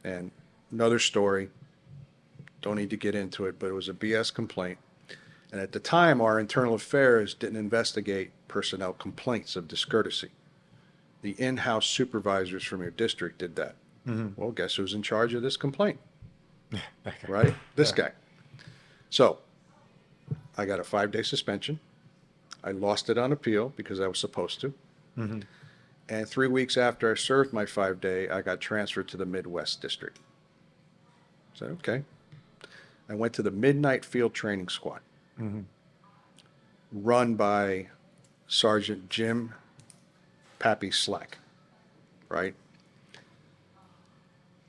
And another story, don't need to get into it, but it was a BS complaint. And at the time, our internal affairs didn't investigate personnel complaints of discourtesy. The in-house supervisors from your district did that. Well, guess who's in charge of this complaint? Right? This guy. So I got a 5-day suspension. I lost it on appeal because I was supposed to. And 3 weeks after I served my 5-day, I got transferred to the Midwest District. So, okay. I went to the Midnight Field Training Squad, run by Sergeant Jim Pappy Slack, right?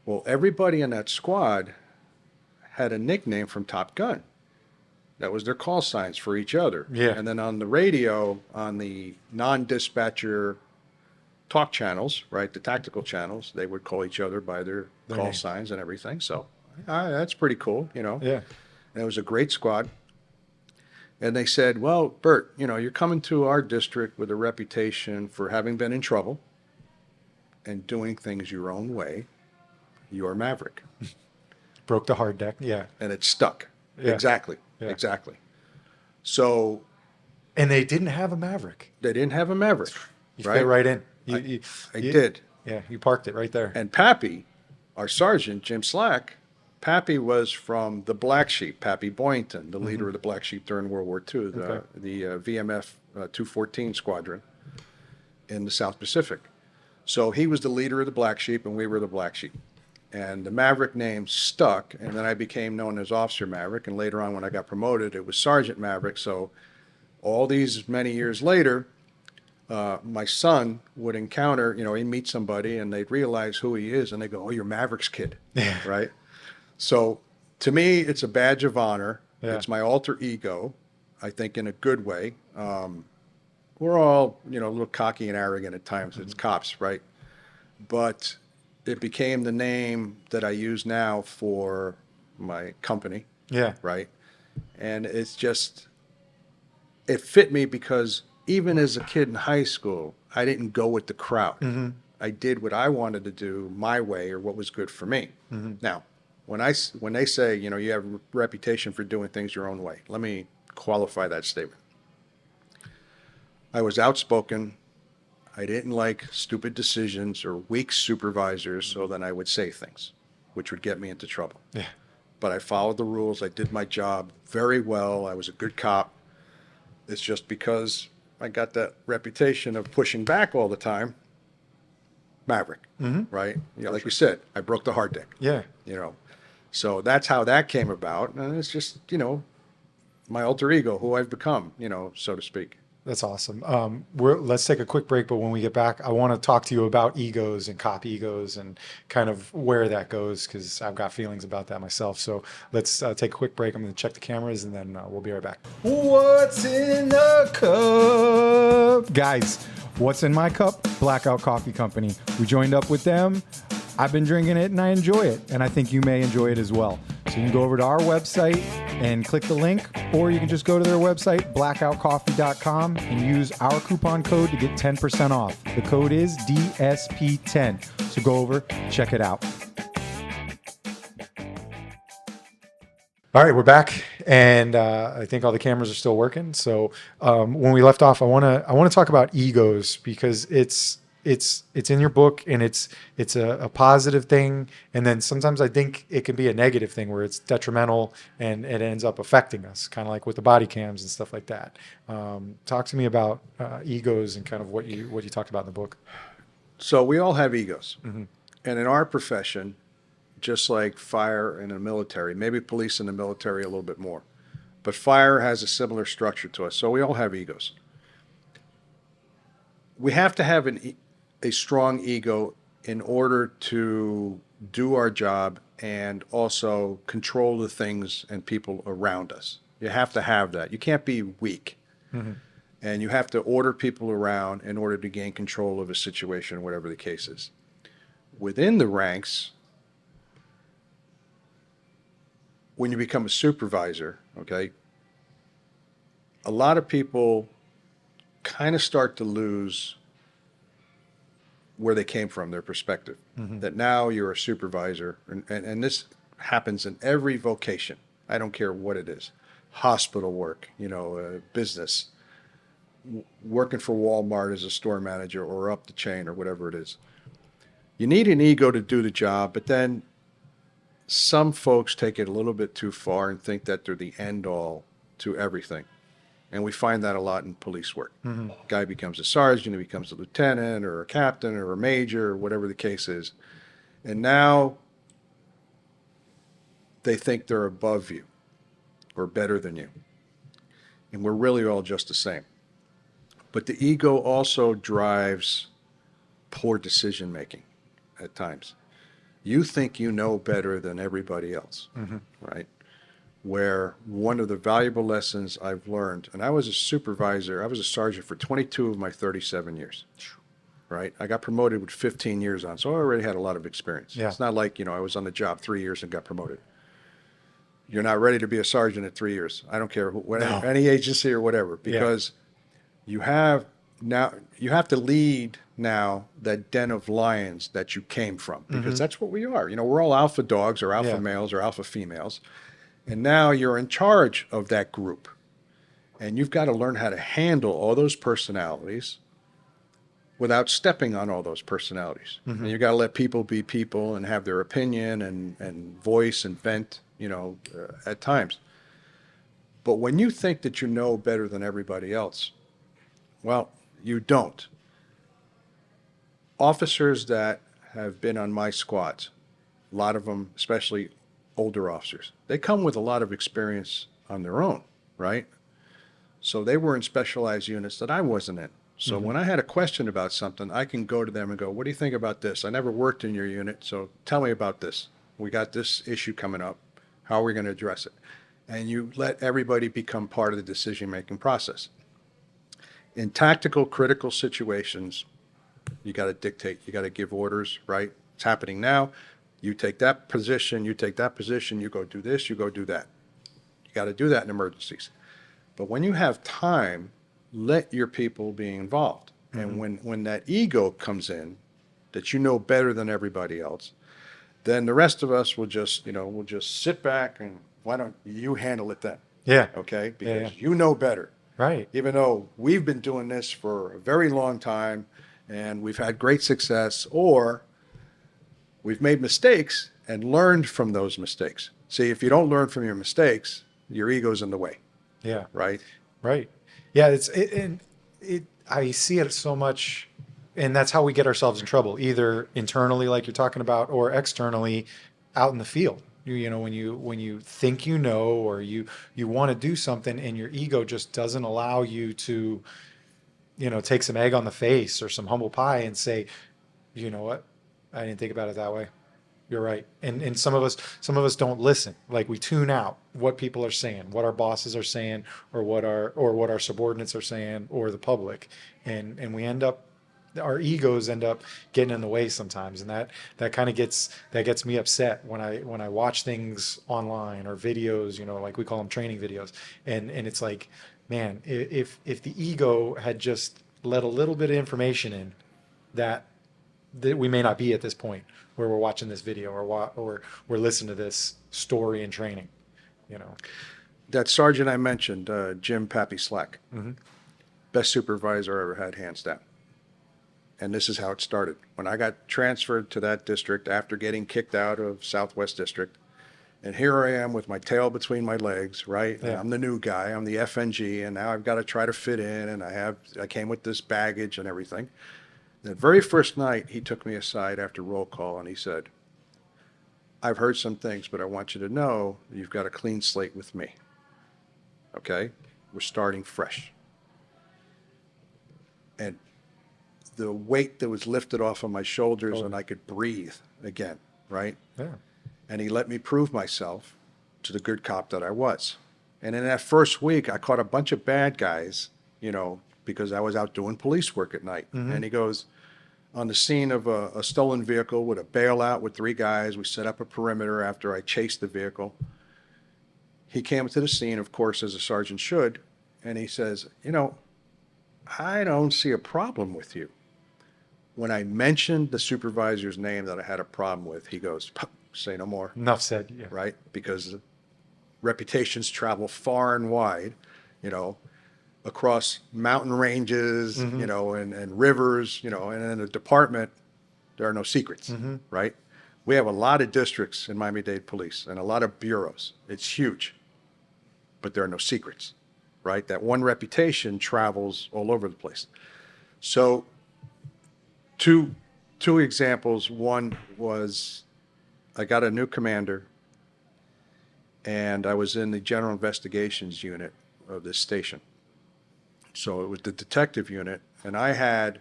Well, everybody in that squad had a nickname from Top Gun. That was their call signs for each other. Yeah. And then on the radio, on the non-dispatcher talk channels, right, the tactical channels, they would call each other by their call name. signs and everything. So that's pretty cool, Yeah. And it was a great squad. And they said, well, Bert, you're coming to our district with a reputation for having been in trouble and doing things your own way. You're Maverick. Broke the hard deck. Yeah. And it stuck. Yeah. Exactly. Yeah. Exactly. So And they didn't have a Maverick. they didn't have a Maverick. You fit right in. I did. Yeah, you parked it right there. And Pappy, our sergeant, Jim Slack, Pappy was from the Black Sheep, Pappy Boynton, the leader of the Black Sheep during World War II, the VMF 214 Squadron in the South Pacific. So he was the leader of the Black Sheep, and we were the Black Sheep. And the Maverick name stuck, and then I became known as Officer Maverick, and later on when I got promoted, it was Sergeant Maverick. So all these many years later, my son would encounter, he'd meet somebody, and they'd realize who he is, and they go, oh, you're Maverick's kid, right? So to me, it's a badge of honor. Yeah. It's my alter ego, I think, in a good way. We're all, a little cocky and arrogant at times. It's cops, right? But it became the name that I use now for my company, Yeah. right? And it's just, it fit me because even as a kid in high school, I didn't go with the crowd. I did what I wanted to do my way, or what was good for me. Now, when they say, you have a reputation for doing things your own way, let me qualify that statement. I was outspoken. I didn't like stupid decisions or weak supervisors, so then I would say things, which would get me into trouble. Yeah. But I followed the rules. I did my job very well. I was a good cop. It's just because I got that reputation of pushing back all the time, Maverick, right? Like we said, I broke the hard deck. Yeah. So that's how that came about. And it's just, my alter ego, who I've become, so to speak. That's awesome. Let's take a quick break, but when we get back, I want to talk to you about egos and cop egos and kind of where that goes, because I've got feelings about that myself. So let's take a quick break. I'm going to check the cameras, and then we'll be right back. What's in the cup? Guys, what's in my cup? Blackout Coffee Company. We joined up with them. I've been drinking it, and I enjoy it, and I think you may enjoy it as well. So you can go over to our website and click the link, or you can just go to their website, blackoutcoffee.com, and use our coupon code to get 10% off. The code is DSP10. So go over, check it out. All right, we're back, and I think all the cameras are still working. So when we left off, I want to talk about egos because it's in your book, and it's a positive thing, and then sometimes I think it can be a negative thing where it's detrimental and it ends up affecting us, kind of like with the body cams and stuff like that. Talk to me about egos and kind of what you talked about in the book. So we all have egos. And in our profession, just like fire in the military, maybe police in the military a little bit more, but fire has a similar structure to us. So we all have egos. We have to have a strong ego in order to do our job and also control the things and people around us. You have to have that. You can't be weak. And you have to order people around in order to gain control of a situation, whatever the case is. Within the ranks, when you become a supervisor, okay, a lot of people kind of start to lose where they came from, their perspective. That now you're a supervisor, and this happens in every vocation. I don't care what it is. Hospital work, business, working for Walmart as a store manager or up the chain or whatever it is. You need an ego to do the job, but then some folks take it a little bit too far and think that they're the end all to everything. And we find that a lot in police work. Guy becomes a sergeant, he becomes a lieutenant or a captain or a major or whatever the case is. And now they think they're above you or better than you. And we're really all just the same. But the ego also drives poor decision making at times. You think you know better than everybody else, right? Where one of the valuable lessons I've learned, and I was a supervisor, I was a sergeant for 22 of my 37 years, right? I got promoted with 15 years on, so I already had a lot of experience. Yeah. It's not like, I was on the job 3 years and got promoted. You're not ready to be a sergeant at 3 years. I don't care any agency or whatever, because you have to lead now that den of lions that you came from, because that's what we are. We're all alpha dogs or alpha males or alpha females. And now you're in charge of that group. And you've got to learn how to handle all those personalities without stepping on all those personalities. And you've got to let people be people and have their opinion and voice and vent, at times. But when you think that you know better than everybody else, well, you don't. Officers that have been on my squads, a lot of them, especially older officers, they come with a lot of experience on their own, right? So they were in specialized units that I wasn't in. So when I had a question about something, I can go to them and go, what do you think about this? I never worked in your unit, so tell me about this. We got this issue coming up. How are we going to address it? And you let everybody become part of the decision-making process. In tactical, critical situations, you got to dictate, you got to give orders, right? It's happening now. You take that position, you go do this, you go do that. You got to do that in emergencies. But when you have time, let your people be involved. And when that ego comes in, that you know better than everybody else, then the rest of us will just sit back and why don't you handle it then? Yeah. Okay? Because you know better. Right. Even though we've been doing this for a very long time and we've had great success, or we've made mistakes and learned from those mistakes. See, if you don't learn from your mistakes, your ego's in the way. Yeah. Right? Right. Yeah. I see it so much, and that's how we get ourselves in trouble, either internally, like you're talking about, or externally out in the field. When you think or you want to do something and your ego just doesn't allow you to, take some egg on the face or some humble pie and say, you know what, I didn't think about it that way. You're right. And some of us don't listen. Like, we tune out what people are saying, what our bosses are saying, or what our subordinates are saying, or the public. And our egos end up getting in the way sometimes. And that kind of gets me upset when I watch things online or videos, like we call them training videos. And it's like, man, if the ego had just let a little bit of information in, that we may not be at this point where we're watching this video or we're listening to this story and training. you know. That sergeant I mentioned, Jim Pappy Slack, best supervisor I ever had, hands down. And this is how it started. When I got transferred to that district after getting kicked out of Southwest District, and here I am with my tail between my legs, right? And Yeah. I'm the new guy, I'm the FNG, and now I've got to try to fit in, and I came with this baggage and everything. The very first night, he took me aside after roll call, and he said, I've heard some things, but I want you to know you've got a clean slate with me. Okay? We're starting fresh. And the weight that was lifted off of my shoulders, and I could breathe again, right? Yeah. And he let me prove myself to the good cop that I was. And in that first week, I caught a bunch of bad guys, you know, because I was out doing police work at night. And he goes, on the scene of a stolen vehicle with a bailout with 3 guys, we set up a perimeter after I chased the vehicle. He came to the scene, of course, as a sergeant should, and he says, you know, I don't see a problem with you. When I mentioned the supervisor's name that I had a problem with, he goes, say no more, Enough said. Yeah. right? Because reputations travel far and wide, you know, across mountain ranges, you know, and rivers, you know, and in a department, there are no secrets, right? We have a lot of districts in Miami-Dade Police and a lot of bureaus. It's huge, but there are no secrets, right? That one reputation travels all over the place. So two examples. One was I got a new commander, and I was in the general investigations unit of this station. So it was the detective unit, and I had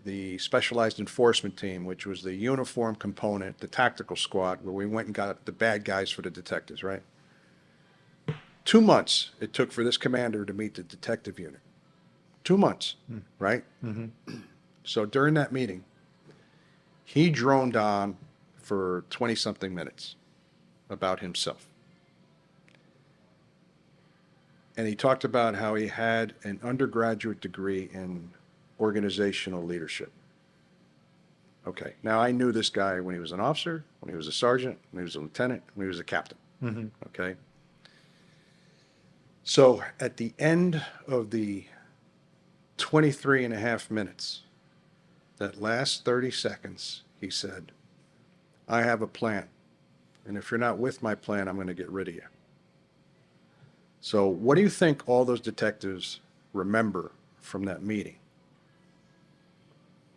the specialized enforcement team, which was the uniform component, the tactical squad, where we went and got the bad guys for the detectives, right? 2 months it took for this commander to meet the detective unit. 2 months, right? So during that meeting, he droned on for 20-something minutes about himself. And he talked about how he had an undergraduate degree in organizational leadership. Okay, now I knew this guy when he was an officer, when he was a sergeant, when he was a lieutenant, when he was a captain. Okay? So at the end of the 23 and a half minutes, that last 30 seconds, he said, I have a plan. And if you're not with my plan, I'm going to get rid of you. So what do you think all those detectives remember from that meeting?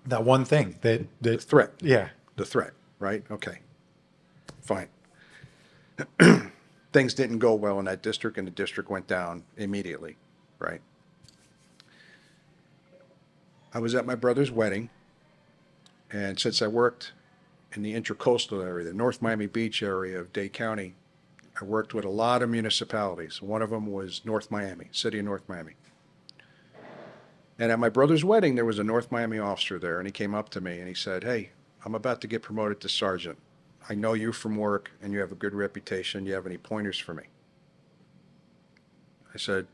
That one thing The that threat. yeah. The threat, right? Okay. Fine. Things didn't go well in that district, and the district went down immediately, right? I was at my brother's wedding, and since I worked in the intracoastal area, the North Miami Beach area of Dade County, I worked with a lot of municipalities. One of them was North Miami, city of North Miami. And at my brother's wedding, there was a North Miami officer there, and he came up to me and he said, hey, I'm about to get promoted to sergeant. I know you from work, and you have a good reputation. Do you have any pointers for me? I said,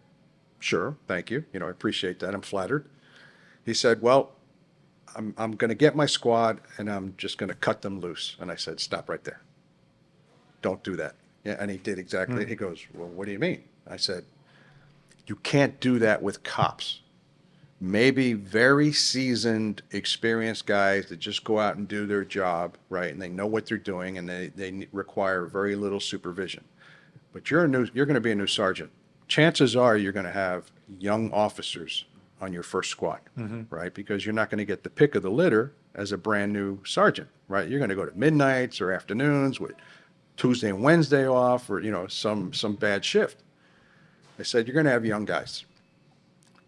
sure, thank you. You know, I appreciate that. I'm flattered. He said, well, I'm going to get my squad, and I'm just going to cut them loose. And I said, stop right there. Don't do that. Yeah, and he did exactly. He goes, well, what do you mean? I said, you can't do that with cops. Maybe very seasoned, experienced guys that just go out and do their job, right? And they know what they're doing, and they require very little supervision. But you're going to be a new sergeant. Chances are you're going to have young officers on your first squad, right? Because you're not going to get the pick of the litter as a brand new sergeant, right? You're going to go to midnights or afternoons with Tuesday and Wednesday off, or, you know, some bad shift. I said, you're going to have young guys.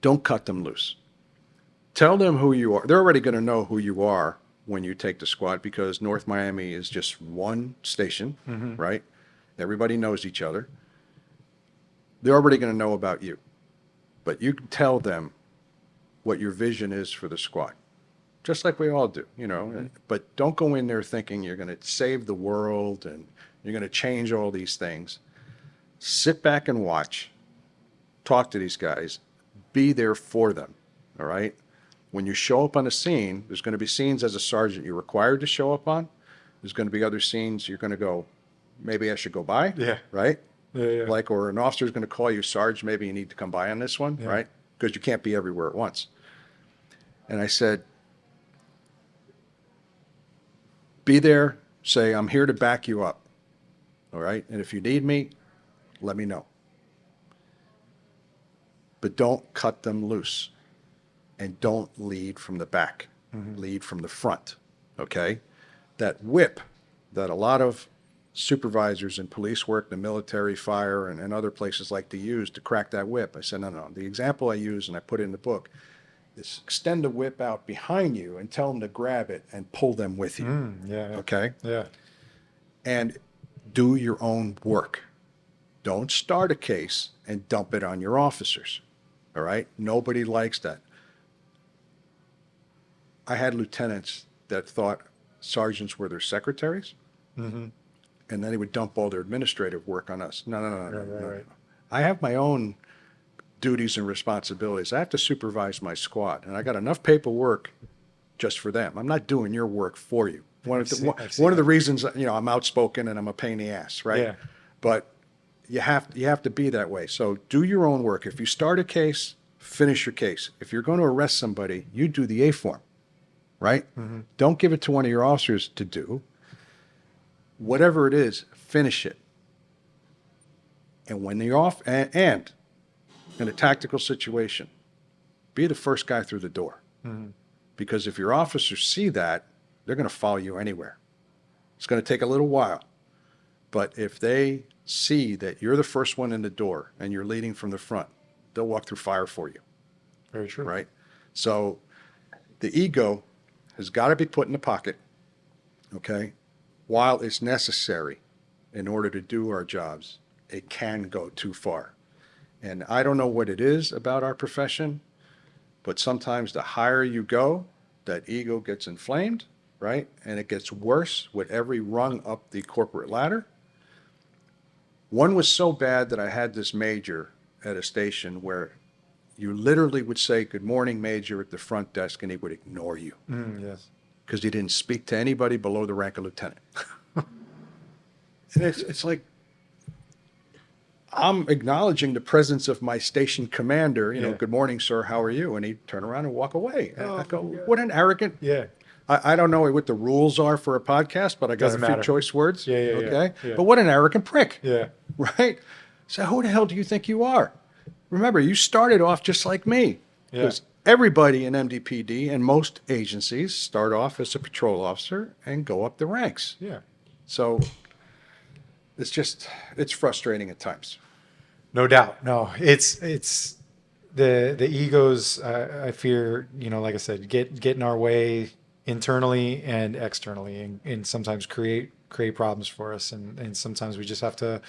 Don't cut them loose. Tell them who you are. They're already going to know who you are when you take the squad, because North Miami is just one station, right? Everybody knows each other. They're already going to know about you. But you can tell them what your vision is for the squad, just like we all do, you know. But don't go in there thinking you're going to save the world and you're going to change all these things. Sit back and watch. Talk to these guys. Be there for them, all right? When you show up on a scene, there's going to be scenes as a sergeant you're required to show up on. There's going to be other scenes you're going to go, maybe I should go by, Yeah. right? Yeah. Like, or an officer's going to call you, Sarge, maybe you need to come by on this one, Yeah. right? Because you can't be everywhere at once. And I said, be there, say, I'm here to back you up. All right? And if you need me, let me know. But don't cut them loose. And don't lead from the back. Lead from the front. Okay? That whip that a lot of supervisors in police work, the military, fire, and other places like to use to crack that whip. I said, no. The example I use, and I put it in the book, is extend the whip out behind you and tell them to grab it and pull them with you. Yeah. Okay? Yeah. And do your own work. Don't start a case and dump it on your officers. All right? Nobody likes that. I had lieutenants that thought sergeants were their secretaries, and then they would dump all their administrative work on us. No. Right. I have my own duties and responsibilities. I have to supervise my squad, and I got enough paperwork just for them. I'm not doing your work for you. One of the reasons, I'm outspoken and I'm a pain in the ass, right? Yeah. But you have to be that way. So do your own work. If you start a case, finish your case. If you're going to arrest somebody, you do the A form, right? Don't give it to one of your officers to do. Whatever it is, finish it. And when you're off, and in a tactical situation, be the first guy through the door. Because if your officers see that, they're going to follow you anywhere. It's going to take a little while. But if they see that you're the first one in the door and you're leading from the front, they'll walk through fire for you. Very true. Right? So the ego has got to be put in the pocket, okay? While it's necessary in order to do our jobs, it can go too far. And I don't know what it is about our profession, but sometimes the higher you go, that ego gets inflamed, right? And it gets worse with every rung up the corporate ladder. One was so bad that I had this major at a station where you literally would say, "Good morning, Major," at the front desk, and he would ignore you. Yes. Because he didn't speak to anybody below the rank of lieutenant. And it's like, I'm acknowledging the presence of my station commander, "Good morning, sir, how are you?" And he'd turn around and walk away. And I go, what an arrogant. Yeah. I don't know what the rules are for a podcast, but I got Doesn't a few matter. choice words. Yeah. Okay. Yeah. But what an arrogant prick. Yeah. Right? So who the hell do you think you are? Remember, you started off just like me. Yeah. Because everybody in MDPD and most agencies start off as a patrol officer and go up the ranks. Yeah. So it's frustrating at times. No doubt. No, it's the egos. I fear, like I said, get in our way internally and externally, and sometimes create problems for us. And sometimes we just have to,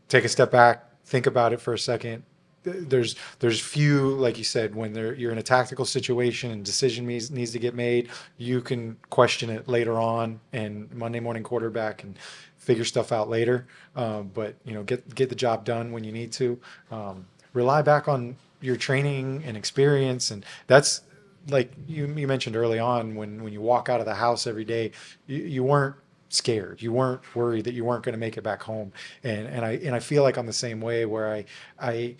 take a step back, think about it for a second. There's few, like you said, when you're in a tactical situation and decision needs to get made, you can question it later on and Monday morning quarterback and figure stuff out later. But get the job done when you need to. Rely back on your training and experience, and that's like you mentioned early on when you walk out of the house every day, you weren't scared. You weren't worried that you weren't going to make it back home. And I feel like I'm the same way, where I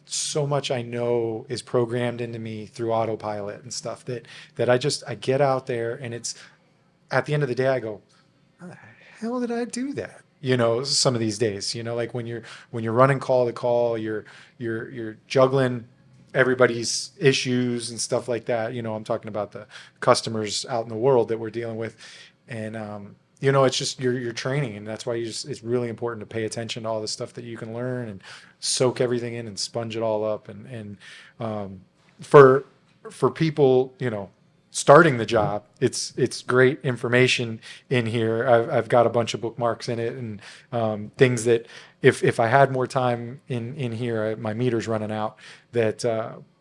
so much I know is programmed into me through autopilot and stuff that I get out there, and it's at the end of the day I go, how the hell did I do that? Some of these days, like when you're running call to call, you're juggling everybody's issues and stuff like that. I'm talking about the customers out in the world that we're dealing with. And, it's just your training. And that's why it's really important to pay attention to all the stuff that you can learn and soak everything in and sponge it all up. And for people, starting the job, it's great information in here. I've got a bunch of bookmarks in it and things that if I had more time in here, my meter's running out, that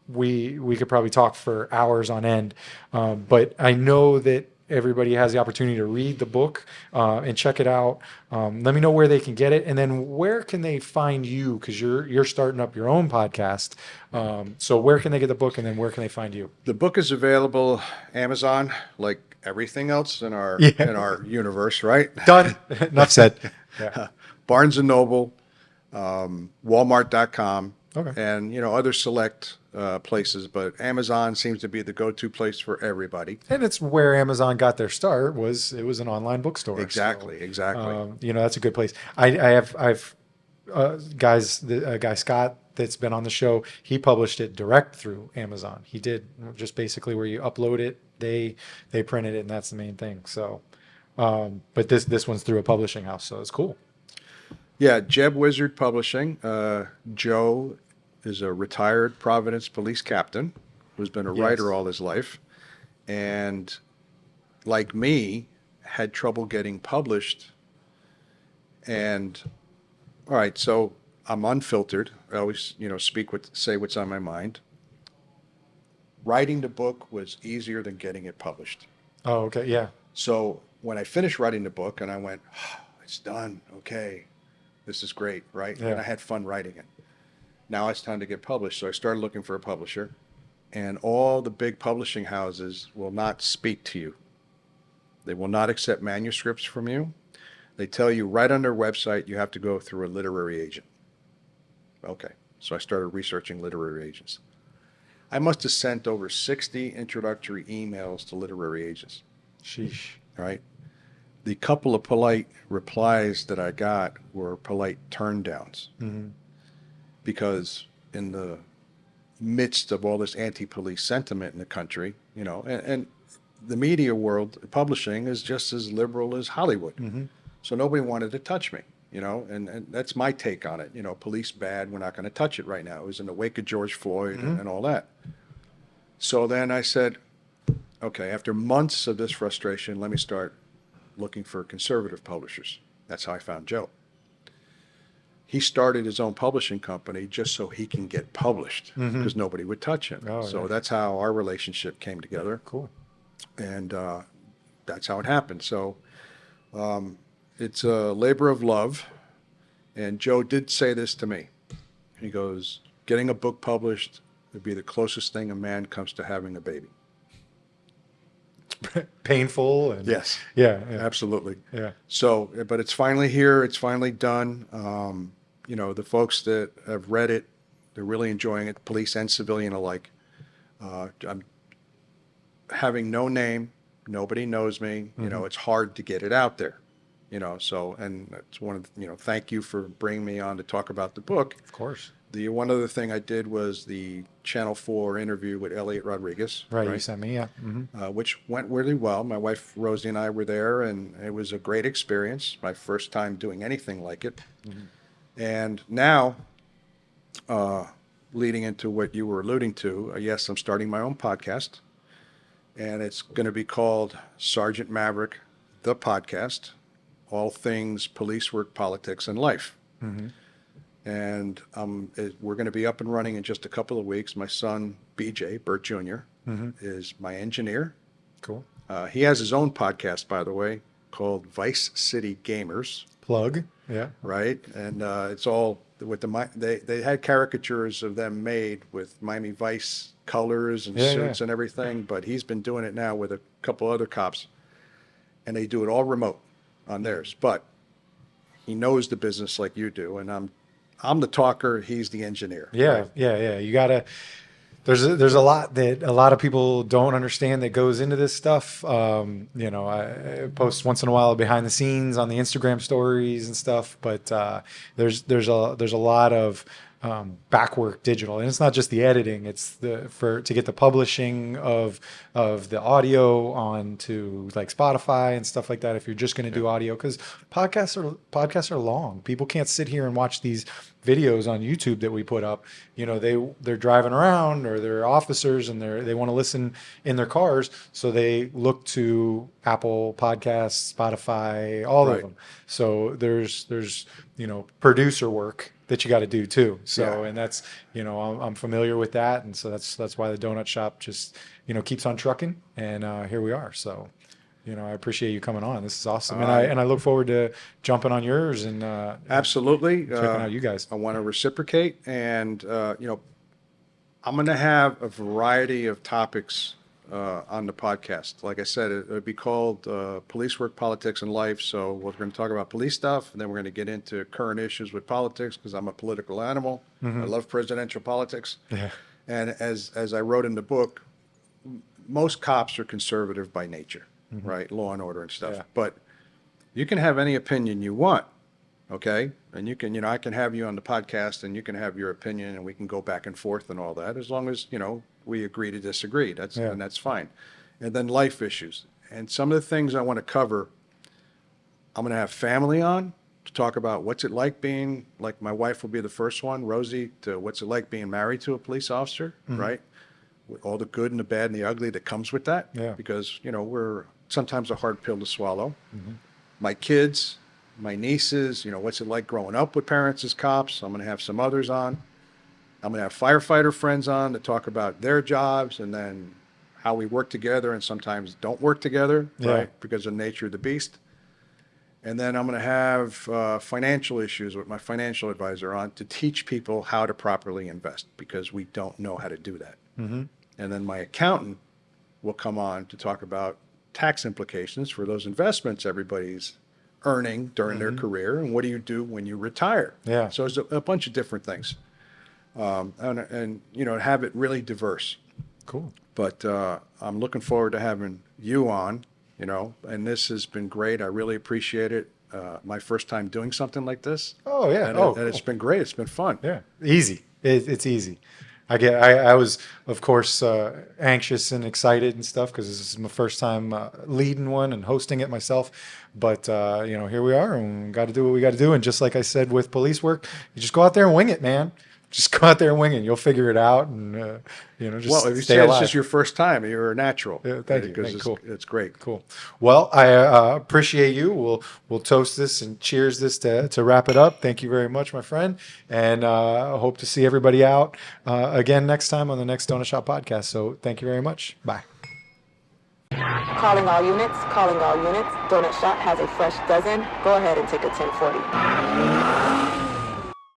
we could probably talk for hours on end. But I know that everybody has the opportunity to read the book and check it out. Let me know where they can get it, and then where can they find you, because you're starting up your own podcast. So where can they get the book, and then where can they find you? The book is available Amazon, like everything else in our universe, right? Done. Enough said. Yeah. Barnes and Noble, Walmart.com, Okay. and other select places. But Amazon seems to be the go-to place for everybody. And it's where Amazon got their start. It was an online bookstore. Exactly, exactly. That's a good place. I've guys, the guy Scott that's been on the show. He published it direct through Amazon. He did just basically where you upload it, they printed it, and that's the main thing. So, but this one's through a publishing house, so it's cool. Yeah, Jeb Wizard Publishing. Joe is a retired Providence police captain who's been a writer all his life, and like me, had trouble getting published. And all right, so I'm unfiltered. I always, say what's on my mind. Writing the book was easier than getting it published. Oh, okay, yeah. So when I finished writing the book and I went, it's done, okay, this is great, right? Yeah. And I had fun writing it. Now it's time to get published. So I started looking for a publisher, and all the big publishing houses will not speak to you. They will not accept manuscripts from you. They tell you right on their website you have to go through a literary agent. Okay, so I started researching literary agents. I must have sent over 60 introductory emails to literary agents. Sheesh. Right? The couple of polite replies that I got were polite turndowns. Mm-hmm. Because in the midst of all this anti-police sentiment in the country, and the media world, publishing is just as liberal as Hollywood. Mm-hmm. So nobody wanted to touch me, and that's my take on it. Police bad, we're not going to touch it right now. It was in the wake of George Floyd and all that. So then I said, okay, after months of this frustration, let me start looking for conservative publishers. That's how I found Joe. He started his own publishing company just so he can get published because nobody would touch him. Oh, so yeah. that's how our relationship came together. Cool. And that's how it happened. So it's a labor of love. And Joe did say this to me. He goes, getting a book published would be the closest thing a man comes to having a baby. Painful. And Yes. Yeah. Absolutely. Yeah. So, but it's finally here. It's finally done. The folks that have read it, they're really enjoying it, police and civilian alike. I'm having no name. Nobody knows me. It's hard to get it out there. So, and that's one of the, thank you for bringing me on to talk about the book. Of course. The one other thing I did was the Channel 4 interview with Elliot Rodriguez. Right. You sent me, yeah. Mm-hmm. Which went really well. My wife Rosie and I were there, and it was a great experience. My first time doing anything like it. Mm-hmm. And now, leading into what you were alluding to, yes, I'm starting my own podcast, and it's going to be called Sergeant Maverick, the podcast, all things police work, politics, and life. Mm-hmm. And we're going to be up and running in just a couple of weeks. My son, BJ, Bert Jr., is my engineer. Cool. He has his own podcast, by the way, called Vice City Gamers. Plug. Yeah. Right. And it's all with they had caricatures of them made with Miami Vice colors and suits and everything. But he's been doing it now with a couple other cops. And they do it all remote on theirs. But he knows the business like you do. And I'm the talker. He's the engineer. Yeah. Right? Yeah. You gotta. There's a lot that a lot of people don't understand that goes into this stuff. I post once in a while behind the scenes on the Instagram stories and stuff, but there's a lot of backwork digital, and it's not just the editing. It's to get the publishing of the audio onto like Spotify and stuff like that. If you're just going to do audio, because podcasts are long. People can't sit here and watch these videos on YouTube that we put up. They're driving around, or they're officers, and they want to listen in their cars, so they look to Apple Podcasts, Spotify, all of them. So there's producer work that you got to do too. So and that's I'm familiar with that, and so that's why the donut shop just keeps on trucking, and here we are. So I appreciate you coming on. This is awesome, and I look forward to jumping on yours and absolutely checking out you guys. I want to reciprocate, and I'm going to have a variety of topics on the podcast. Like I said, it would be called Police Work, Politics, and Life. So we're going to talk about police stuff, and then we're going to get into current issues with politics because I'm a political animal. I love presidential politics. Yeah. And as I wrote in the book, most cops are conservative by nature, right? Law and order and stuff. Yeah. But you can have any opinion you want, okay? And you can, I can have you on the podcast and you can have your opinion and we can go back and forth and all that as long as, we agree to disagree. And that's fine. And then life issues. And some of the things I want to cover, I'm going to have family on to talk about what's it like being, like my wife will be the first one, Rosie, to what's it like being married to a police officer, right? With all the good and the bad and the ugly that comes with that. Yeah. Because, we're sometimes a hard pill to swallow. My kids, my nieces, what's it like growing up with parents as cops. I'm going to have some others on. I'm going to have firefighter friends on to talk about their jobs and then how we work together and sometimes don't work together, right? Because of the nature of the beast. And then I'm going to have financial issues with my financial advisor on to teach people how to properly invest because we don't know how to do that. And then my accountant will come on to talk about tax implications for those investments everybody's earning during their career and what do you do when you retire. Yeah. So there's a bunch of different things. And have it really diverse. Cool. But I'm looking forward to having you on, and this has been great. I really appreciate it. My first time doing something like this. Oh, yeah. And it's been great. It's been fun. Yeah. Easy. It's easy. I was, of course, anxious and excited and stuff because this is my first time leading one and hosting it myself. But, here we are and we got to do what we got to do. And just like I said with police work, you just go out there and wing it, man. Just go out there and wing it. You'll figure it out and, just Well, if you stay say alive. it's just your first time, you're a natural. Yeah, thank you. Because Cool. it's great. Cool. Well, I appreciate you. We'll toast this and cheers this to wrap it up. Thank you very much, my friend. And I hope to see everybody out again next time on the next Donut Shop podcast. So thank you very much. Bye. Calling all units, calling all units. Donut Shop has a fresh dozen. Go ahead and take a 1040.